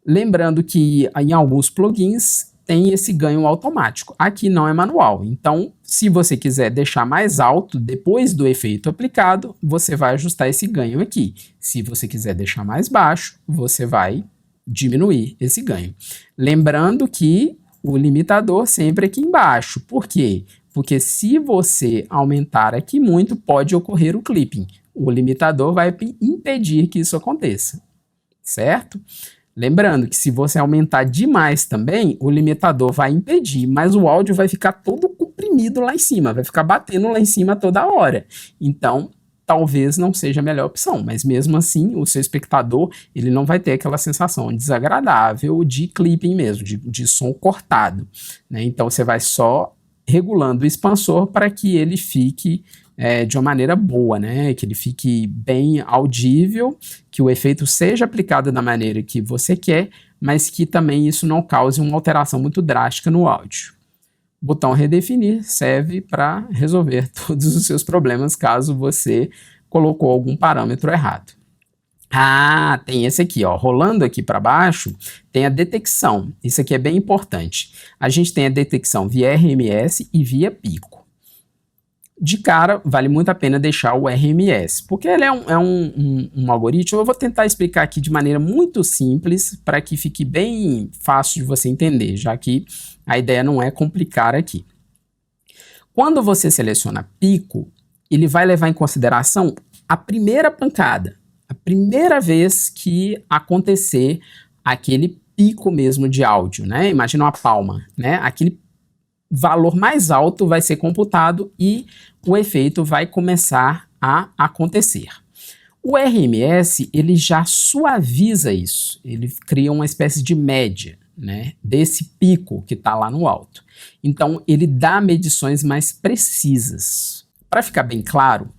Lembrando que em alguns plugins tem esse ganho automático. Aqui não é manual. Então, se você quiser deixar mais alto depois do efeito aplicado, você vai ajustar esse ganho aqui. Se você quiser deixar mais baixo, você vai diminuir esse ganho. Lembrando que o limitador sempre aqui embaixo. Por quê? Porque se você aumentar aqui muito, pode ocorrer o clipping. O limitador vai impedir que isso aconteça, certo? Lembrando que se você aumentar demais também, o limitador vai impedir, mas o áudio vai ficar todo comprimido lá em cima, vai ficar batendo lá em cima toda hora. Então, talvez não seja a melhor opção, mas mesmo assim, o seu espectador, ele não vai ter aquela sensação desagradável de clipping mesmo, de som cortado, né? Então, você vai só regulando o expansor para que ele fique de uma maneira boa, né? Que ele fique bem audível, que o efeito seja aplicado da maneira que você quer, mas que também isso não cause uma alteração muito drástica no áudio. O botão redefinir serve para resolver todos os seus problemas caso você colocou algum parâmetro errado. Ah, tem esse aqui, ó, rolando aqui para baixo, tem a detecção. Isso aqui é bem importante. A gente tem a detecção via RMS e via pico. De cara, vale muito a pena deixar o RMS, porque ele é um algoritmo. Eu vou tentar explicar aqui de maneira muito simples, para que fique bem fácil de você entender, já que a ideia não é complicar aqui. Quando você seleciona pico, ele vai levar em consideração a primeira pancada, a primeira vez que acontecer aquele pico mesmo de áudio, né? Imagina uma palma, né? Aquele valor mais alto vai ser computado e o efeito vai começar a acontecer. O RMS, ele já suaviza isso, ele cria uma espécie de média, né, desse pico que está lá no alto. Então, ele dá medições mais precisas. Para ficar bem claro,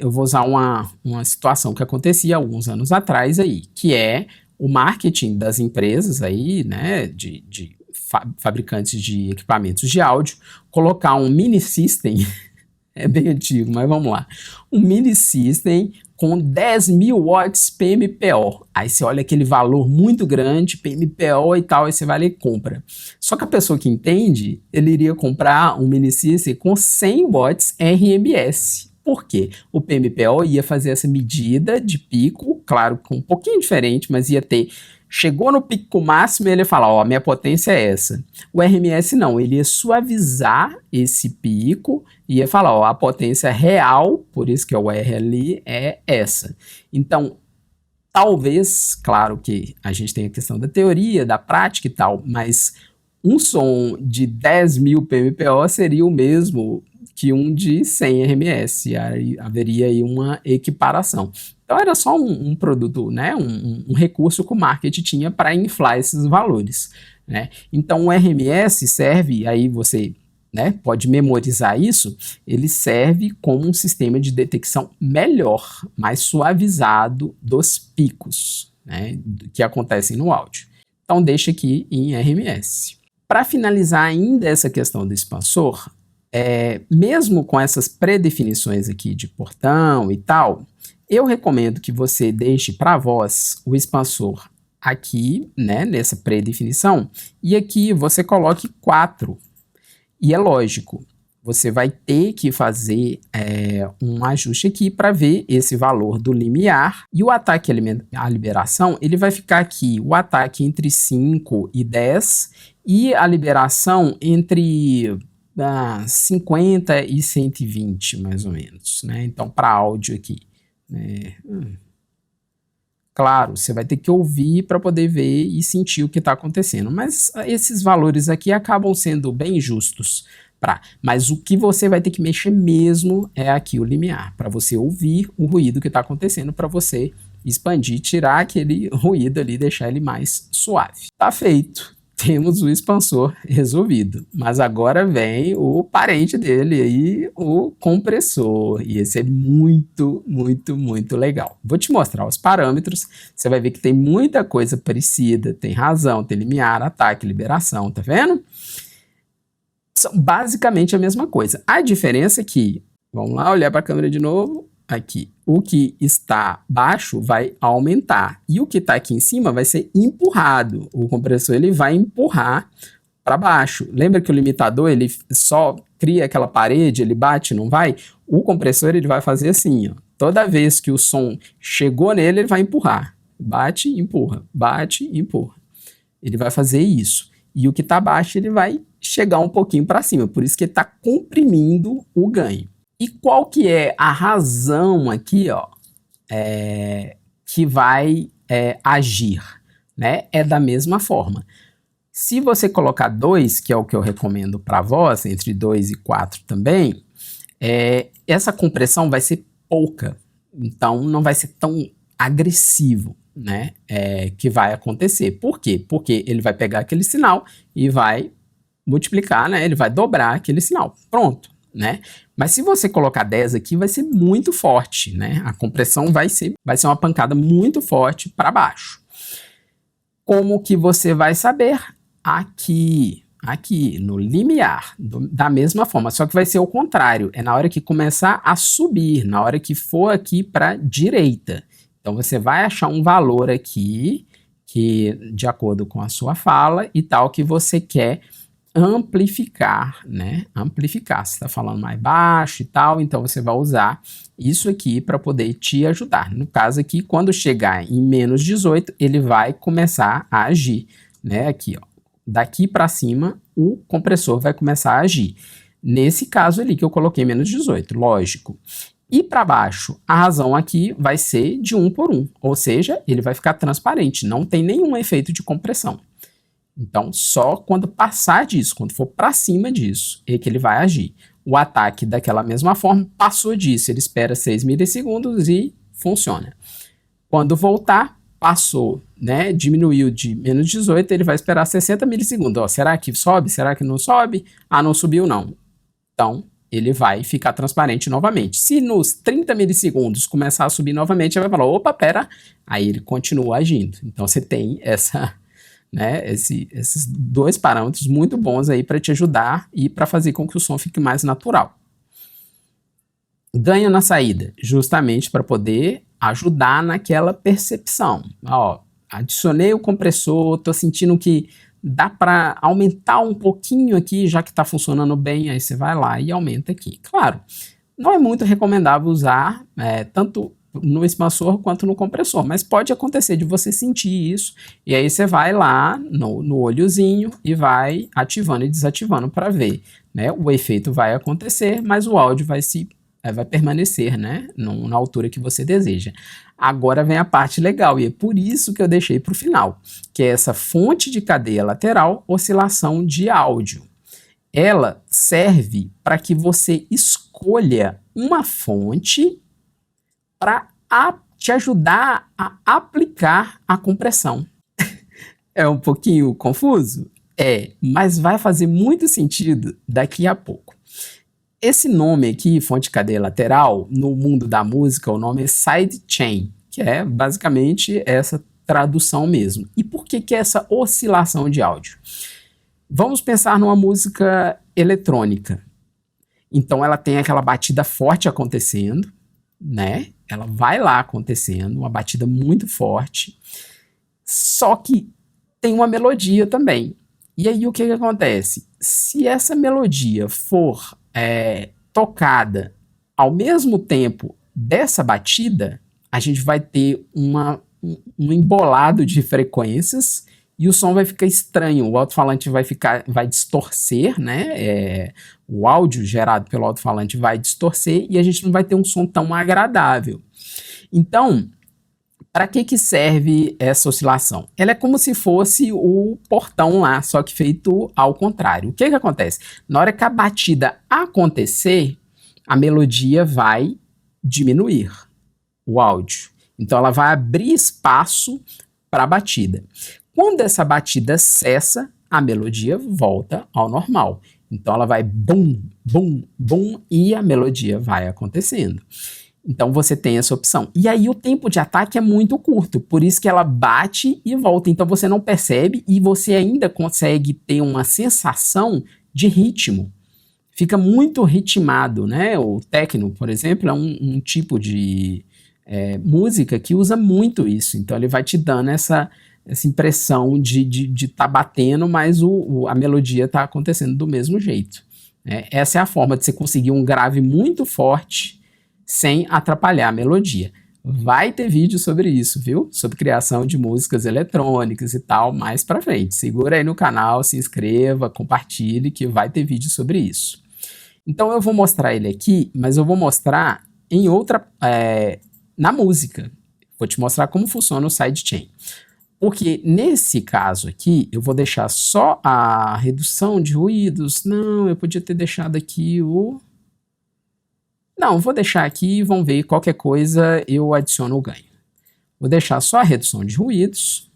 eu vou usar uma situação que acontecia alguns anos atrás aí, que é o marketing das empresas aí, né, de fabricantes de equipamentos de áudio, colocar um mini system, é bem antigo, mas vamos lá, um mini system com 10.000 watts PMPO, aí você olha aquele valor muito grande, PMPO e tal, aí você vai lá e compra. Só que a pessoa que entende, ele iria comprar um mini system com 100 watts RMS. Por quê? O PMPO ia fazer essa medida de pico, claro, com um pouquinho diferente, mas ia ter. Chegou no pico máximo e ele ia falar, ó, minha potência é essa. O RMS não, ele ia suavizar esse pico e ia falar, ó, a potência real, por isso que é o R ali, é essa. Então, talvez, claro que a gente tem a questão da teoria, da prática e tal, mas um som de 10.000 PMPO seria o mesmo que um de 100 RMS, aí haveria aí uma equiparação. Então era só um produto, né, um recurso que o marketing tinha para inflar esses valores, né? Então o RMS serve, aí você, né, pode memorizar isso, ele serve como um sistema de detecção melhor, mais suavizado dos picos, né, que acontecem no áudio. Então deixa aqui em RMS. Para finalizar ainda essa questão do expansor, mesmo com essas predefinições aqui de portão e tal, eu recomendo que você deixe para a voz o expansor aqui, né, nessa predefinição, e aqui você coloque 4. E é lógico, você vai ter que fazer um ajuste aqui para ver esse valor do limiar, e o ataque à liberação, ele vai ficar aqui, o ataque entre 5 e 10, e a liberação entre 50 e 120, mais ou menos, né? Então, para áudio aqui. Claro, você vai ter que ouvir para poder ver e sentir o que está acontecendo, mas esses valores aqui acabam sendo bem justos. Mas o que você vai ter que mexer mesmo é aqui o limiar, para você ouvir o ruído que está acontecendo, para você expandir, tirar aquele ruído ali, deixar ele mais suave. Tá feito. Temos o expansor resolvido, mas agora vem o parente dele aí, o compressor, e esse é muito, muito, muito legal. Vou te mostrar os parâmetros, você vai ver que tem muita coisa parecida, tem razão, tem limiar, ataque, liberação, tá vendo? São basicamente a mesma coisa. A diferença é que, vamos lá, olhar para a câmera de novo, aqui, o que está baixo vai aumentar e o que está aqui em cima vai ser empurrado. O compressor ele vai empurrar para baixo. Lembra que o limitador ele só cria aquela parede, ele bate, não vai? O compressor ele vai fazer assim, ó. Toda vez que o som chegou nele, ele vai empurrar. Bate, empurra, bate, empurra. Ele vai fazer isso. e o que está baixo ele vai chegar um pouquinho para cima, por isso que ele está comprimindo o ganho. E qual que é a razão aqui, ó, que vai agir, né? É da mesma forma. Se você colocar 2, que é o que eu recomendo para voz, entre 2 e 4 também, essa compressão vai ser pouca, então não vai ser tão agressivo, né? Que vai acontecer. Por quê? Porque ele vai pegar aquele sinal e vai multiplicar, né? Ele vai dobrar aquele sinal. Pronto, né? Mas se você colocar 10 aqui, vai ser muito forte, né? A compressão vai ser uma pancada muito forte para baixo. Como que você vai saber? Aqui no limiar, da mesma forma, só que vai ser o contrário, é na hora que começar a subir, na hora que for aqui para a direita. Então você vai achar um valor aqui, que de acordo com a sua fala e tal, que você quer amplificar, né? Amplificar, você está falando mais baixo e tal, então você vai usar isso aqui para poder te ajudar. No caso aqui, quando chegar em menos 18, ele vai começar a agir, né? Aqui, ó. Daqui para cima, o compressor vai começar a agir. Nesse caso ali que eu coloquei menos 18, lógico. E para baixo, a razão aqui vai ser de 1 por 1, ou seja, ele vai ficar transparente, não tem nenhum efeito de compressão. Então, só quando passar disso, quando for para cima disso, é que ele vai agir. O ataque, daquela mesma forma, passou disso, ele espera 6 milissegundos e funciona. Quando voltar, passou, né, diminuiu de menos 18, ele vai esperar 60 milissegundos. Ó, será que sobe? Será que não sobe? Ah, não subiu não. Então, ele vai ficar transparente novamente. Se nos 30 milissegundos começar a subir novamente, ele vai falar, opa, pera, aí ele continua agindo. Então, você tem esses 2 parâmetros muito bons aí para te ajudar e para fazer com que o som fique mais natural. Ganho na saída, justamente para poder ajudar naquela percepção. Ó, adicionei o compressor, estou sentindo que dá para aumentar um pouquinho aqui, já que está funcionando bem, aí você vai lá e aumenta aqui. Claro, não é muito recomendável usar tanto no expansor quanto no compressor, mas pode acontecer de você sentir isso, e aí você vai lá no olhozinho e vai ativando e desativando para ver, né? O efeito vai acontecer, mas o áudio vai permanecer, né, na altura que você deseja. Agora vem a parte legal, e é por isso que eu deixei para o final, que é essa fonte de cadeia lateral, oscilação de áudio. Ela serve para que você escolha uma fonte para te ajudar a aplicar a compressão. É um pouquinho confuso? Mas vai fazer muito sentido daqui a pouco. Esse nome aqui, fonte de cadeia lateral, no mundo da música, o nome é sidechain, que é basicamente essa tradução mesmo. E por que é essa oscilação de áudio? Vamos pensar numa música eletrônica. Então ela tem aquela batida forte acontecendo, né? Ela vai lá acontecendo, uma batida muito forte, só que tem uma melodia também. E aí o que acontece? Se essa melodia for tocada ao mesmo tempo dessa batida, a gente vai ter um embolado de frequências e o som vai ficar estranho, o alto-falante vai distorcer, né? O áudio gerado pelo alto-falante vai distorcer e a gente não vai ter um som tão agradável. Então, para que serve essa oscilação? Ela é como se fosse o portão lá, só que feito ao contrário. O que acontece? Na hora que a batida acontecer, a melodia vai diminuir o áudio. Então ela vai abrir espaço para a batida. Quando essa batida cessa, a melodia volta ao normal. Então ela vai bum, bum, bum e a melodia vai acontecendo. Então você tem essa opção. E aí o tempo de ataque é muito curto, por isso que ela bate e volta. Então você não percebe e você ainda consegue ter uma sensação de ritmo. Fica muito ritmado, né? O techno, por exemplo, é um tipo de música que usa muito isso. Então ele vai te dando essa impressão de estar batendo, mas a melodia está acontecendo do mesmo jeito. Essa é a forma de você conseguir um grave muito forte sem atrapalhar a melodia. Vai ter vídeo sobre isso, viu? Sobre criação de músicas eletrônicas e tal, mais pra frente. Segura aí no canal, se inscreva, compartilhe, que vai ter vídeo sobre isso. Então eu vou mostrar ele aqui, mas eu vou mostrar em outra, na música. Vou te mostrar como funciona o sidechain. Porque nesse caso aqui, eu vou deixar só a redução de ruídos. Não, eu podia ter deixado aqui o... Não, vou deixar aqui e vamos ver, qualquer coisa eu adiciono o ganho. Vou deixar só a redução de ruídos.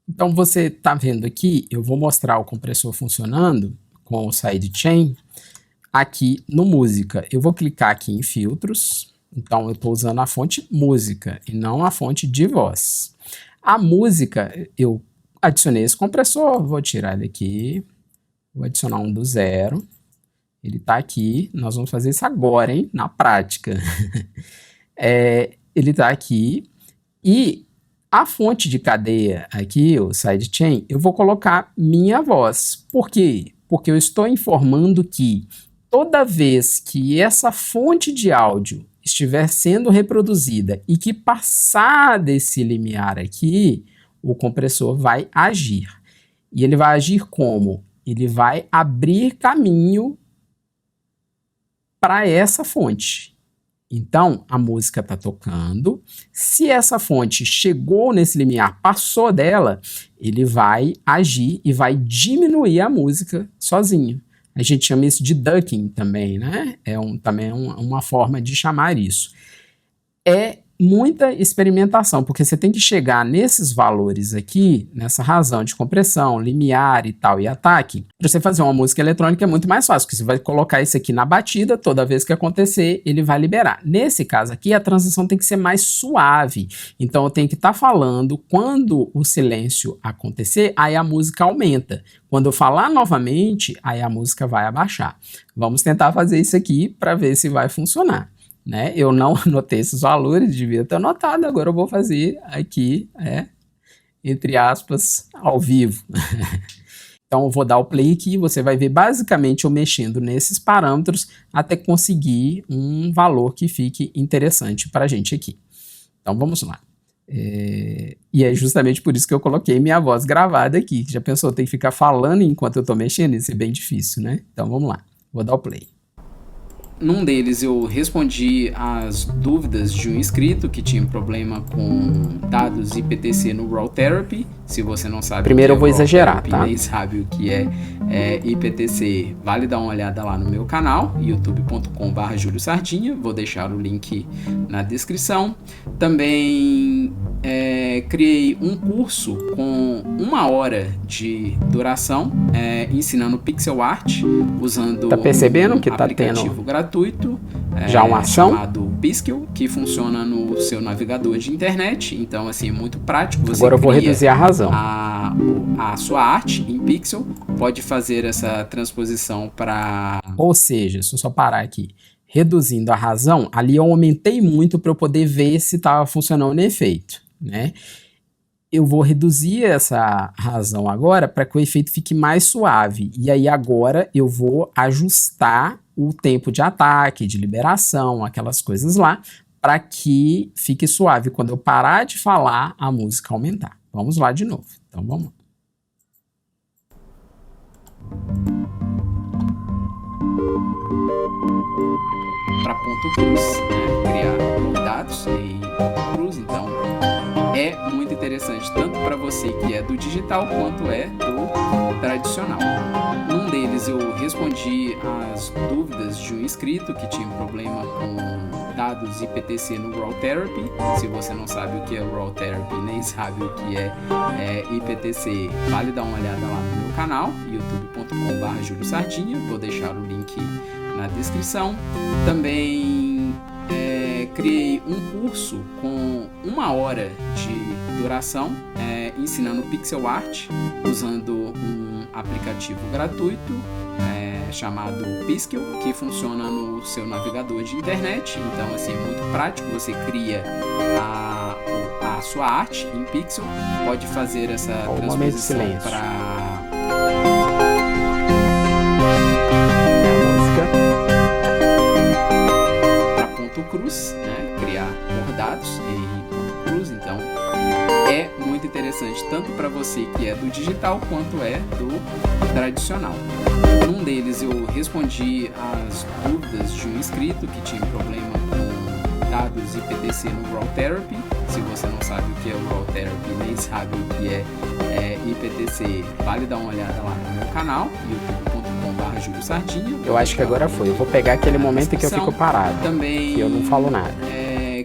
Então você está vendo aqui, eu vou mostrar o compressor funcionando com o sidechain aqui no música. Eu vou clicar aqui em filtros. Então eu estou usando a fonte música e não a fonte de voz. A música, eu adicionei esse compressor, vou tirar ele aqui, vou adicionar um do zero. Ele está aqui, nós vamos fazer isso agora, hein? Na prática. Ele está aqui e a fonte de cadeia aqui, o sidechain, eu vou colocar minha voz. Por quê? Porque eu estou informando que toda vez que essa fonte de áudio estiver sendo reproduzida e que passar desse limiar aqui, o compressor vai agir. E ele vai agir como? Ele vai abrir caminho para essa fonte. Então, a música está tocando. Se essa fonte chegou nesse limiar, passou dela, ele vai agir e vai diminuir a música sozinho. A gente chama isso de ducking também, né? Também é uma forma de chamar isso. É muita experimentação, porque você tem que chegar nesses valores aqui, nessa razão de compressão, limiar e tal, e ataque. Para você fazer uma música eletrônica é muito mais fácil, porque você vai colocar isso aqui na batida, toda vez que acontecer, ele vai liberar. Nesse caso aqui, a transição tem que ser mais suave. Então eu tenho que estar falando, quando o silêncio acontecer, aí a música aumenta. Quando eu falar novamente, aí a música vai abaixar. Vamos tentar fazer isso aqui para ver se vai funcionar. Né? Eu não anotei esses valores, devia ter anotado, agora eu vou fazer aqui, entre aspas, ao vivo. Então eu vou dar o play aqui, você vai ver basicamente eu mexendo nesses parâmetros até conseguir um valor que fique interessante para a gente aqui. Então vamos lá. E é justamente por isso que eu coloquei minha voz gravada aqui. Já pensou, tem que ficar falando enquanto eu estou mexendo? Isso é bem difícil, né? Então vamos lá, vou dar o play. Num deles eu respondi as dúvidas de um inscrito que tinha problema com dados IPTC no Raw Therapy. Se você não sabe, primeiro eu vou exagerar, tá? Nem sabe o que é IPTC, vale dar uma olhada lá no meu canal, youtube.com/juliosardinha. Vou deixar o link na descrição. Também criei um curso com 1 hora de duração, ensinando pixel art, usando um aplicativo gratuito, já uma ação chamado Piskel, que funciona no seu navegador de internet. Então, assim, é muito prático. Você agora eu vou reduzir a razão. A sua arte em pixel, pode fazer essa transposição para... Ou seja, se eu só parar aqui, reduzindo a razão, ali eu aumentei muito para eu poder ver se estava funcionando o efeito, né? Eu vou reduzir essa razão agora para que o efeito fique mais suave. E aí agora eu vou ajustar o tempo de ataque, de liberação, aquelas coisas lá, para que fique suave. Quando eu parar de falar, a música aumentar. Vamos lá de novo. Então vamos lá. Para ponto cruz, criar dados e cruz, então é muito interessante, tanto para você que é do digital quanto é do tradicional. Num deles eu respondi as dúvidas de um inscrito que tinha problema com dados IPTC no Raw Therapy. Se você não sabe o que é Raw Therapy, nem sabe o que é IPTC, vale dar uma olhada lá no meu canal, youtube.com/juliosardinha. Vou deixar o link na descrição. Também criei um curso com 1 hora de duração, ensinando pixel art, usando um aplicativo gratuito chamado Piskel, que funciona no seu navegador de internet. Então, assim, é muito prático. Você cria a sua arte em pixel, pode fazer essa transposição para cruz, né? Criar bordados em ponto cruz, então é muito interessante tanto para você que é do digital quanto é do tradicional. Num deles eu respondi as dúvidas de um inscrito que tinha problema com dados IPTC no Raw Therapy. Se você não sabe o que é o Raw Therapy, nem sabe o que é IPTC, vale dar uma olhada lá no meu canal, youtube.com/JúlioSardinha. Eu acho que agora foi. Eu vou pegar aquele momento que eu fico parado, também que eu não falo nada.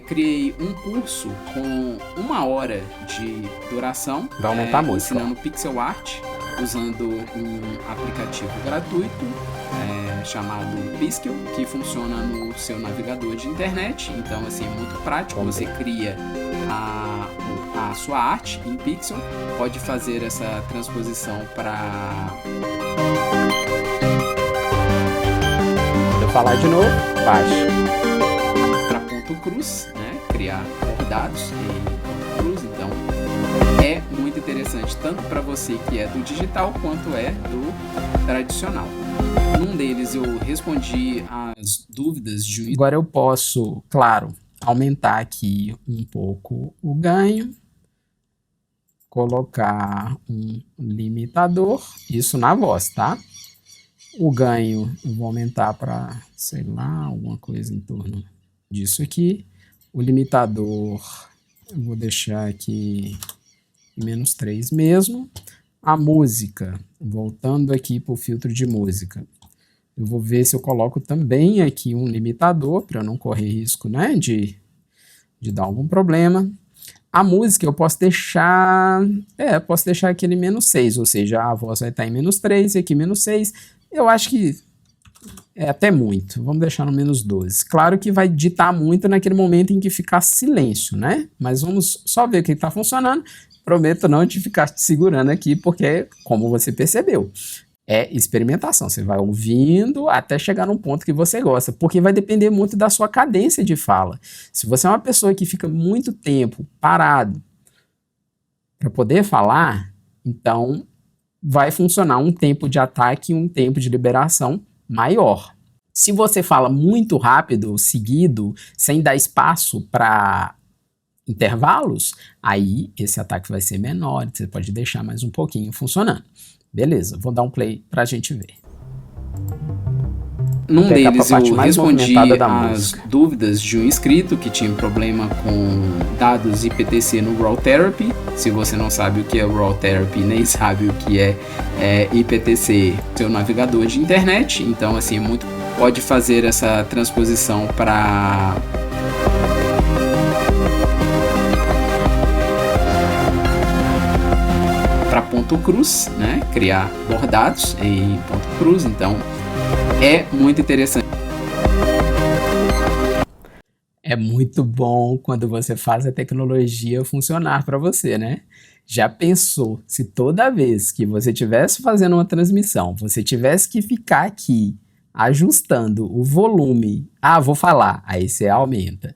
Criei um curso com 1 hora de duração. Vai aumentar a música. Ensinando pixel art, usando um aplicativo gratuito chamado Piskel, que funciona no seu navegador de internet. Então, assim, é muito prático. Você cria a sua arte em pixel, pode fazer essa transposição para... Quando eu falar de novo, baixa. Para ponto cruz, né? Criar bordados em ponto cruz. Então, é muito interessante tanto para você que é do digital quanto é do tradicional. Num deles eu respondi as dúvidas de... Agora eu posso, claro, aumentar aqui um pouco o ganho, colocar um limitador, isso na voz, tá? O ganho eu vou aumentar para, sei lá, alguma coisa em torno disso aqui. O limitador eu vou deixar aqui em -3 mesmo. A música, voltando aqui para o filtro de música, eu vou ver se eu coloco também aqui um limitador para eu não correr risco, né, de dar algum problema. A música eu posso deixar, posso deixar aqui em -6, ou seja, a voz vai estar em -3 e aqui -6. Eu acho que é até muito, vamos deixar no -12. Claro que vai ditar muito naquele momento em que ficar silêncio, né? Mas vamos só ver o que está funcionando. Prometo não te ficar te segurando aqui, porque, como você percebeu, é experimentação. Você vai ouvindo até chegar num ponto que você gosta, porque vai depender muito da sua cadência de fala. Se você é uma pessoa que fica muito tempo parado para poder falar, então vai funcionar um tempo de ataque e um tempo de liberação maior. Se você fala muito rápido, seguido, sem dar espaço para intervalos, aí esse ataque vai ser menor, você pode deixar mais um pouquinho funcionando. Beleza, vou dar um play pra gente ver. Num deles eu respondi as dúvidas de um inscrito que tinha problema com dados IPTC no Raw Therapy. Se você não sabe o que é Raw Therapy, nem sabe o que é IPTC, seu navegador de internet. Então, assim, pode fazer essa transposição para ponto cruz, né? Criar bordados em ponto cruz. Então, é muito interessante. É muito bom quando você faz a tecnologia funcionar para você, né? Já pensou se toda vez que você estivesse fazendo uma transmissão, você tivesse que ficar aqui ajustando o volume? Ah, vou falar, aí você aumenta.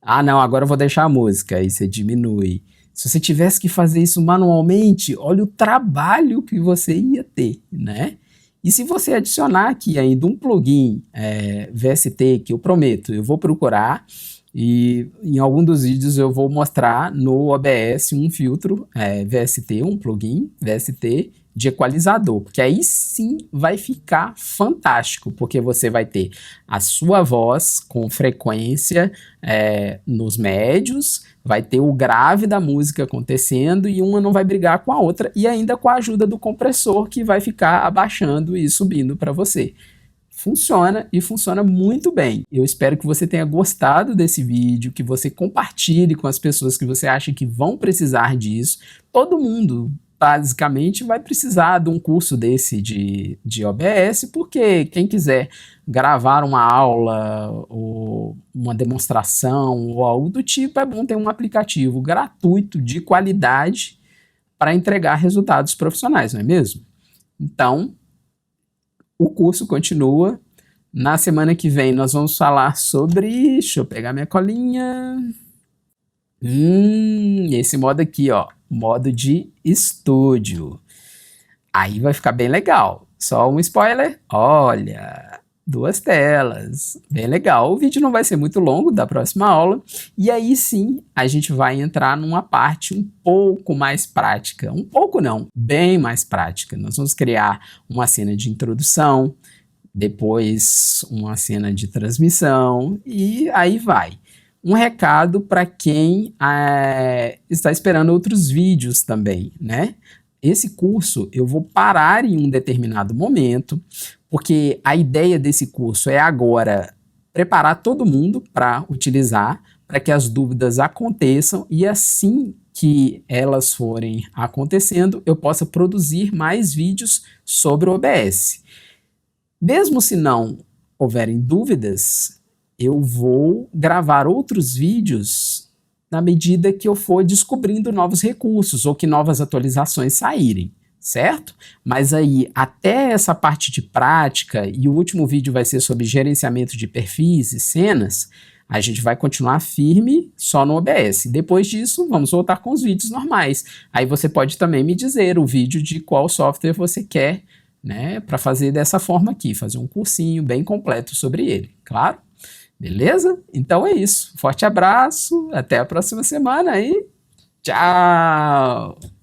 Ah, não, agora eu vou deixar a música, aí você diminui. Se você tivesse que fazer isso manualmente, olha o trabalho que você ia ter, né? E se você adicionar aqui ainda um plugin VST, que eu prometo, eu vou procurar, e em algum dos vídeos eu vou mostrar no OBS um filtro VST, um plugin VST de equalizador, porque aí sim vai ficar fantástico, porque você vai ter a sua voz com frequência nos médios, vai ter o grave da música acontecendo e uma não vai brigar com a outra, e ainda com a ajuda do compressor que vai ficar abaixando e subindo para você. Funciona e funciona muito bem. Eu espero que você tenha gostado desse vídeo, que você compartilhe com as pessoas que você acha que vão precisar disso. Todo mundo basicamente vai precisar de um curso desse de OBS, porque quem quiser gravar uma aula ou uma demonstração ou algo do tipo, é bom ter um aplicativo gratuito de qualidade para entregar resultados profissionais, não é mesmo? Então, o curso continua. Na semana que vem nós vamos falar sobre... Deixa eu pegar minha colinha. Esse modo aqui, ó. Modo de estúdio. Aí vai ficar bem legal. Só um spoiler. Olha, duas telas, bem legal. O vídeo não vai ser muito longo da próxima aula, e aí sim a gente vai entrar numa parte um pouco mais prática, um pouco não, bem mais prática. Nós vamos criar uma cena de introdução, depois uma cena de transmissão e aí vai. Um recado para quem está esperando outros vídeos também, né? Esse curso eu vou parar em um determinado momento, porque a ideia desse curso é agora preparar todo mundo para utilizar, para que as dúvidas aconteçam e assim que elas forem acontecendo, eu possa produzir mais vídeos sobre o OBS. Mesmo se não houverem dúvidas, eu vou gravar outros vídeos na medida que eu for descobrindo novos recursos ou que novas atualizações saírem, certo? Mas aí, até essa parte de prática, e o último vídeo vai ser sobre gerenciamento de perfis e cenas, a gente vai continuar firme só no OBS. Depois disso, vamos voltar com os vídeos normais. Aí você pode também me dizer o vídeo de qual software você quer, né, para fazer dessa forma aqui, fazer um cursinho bem completo sobre ele, claro? Beleza? Então é isso. Forte abraço, até a próxima semana aí. Tchau!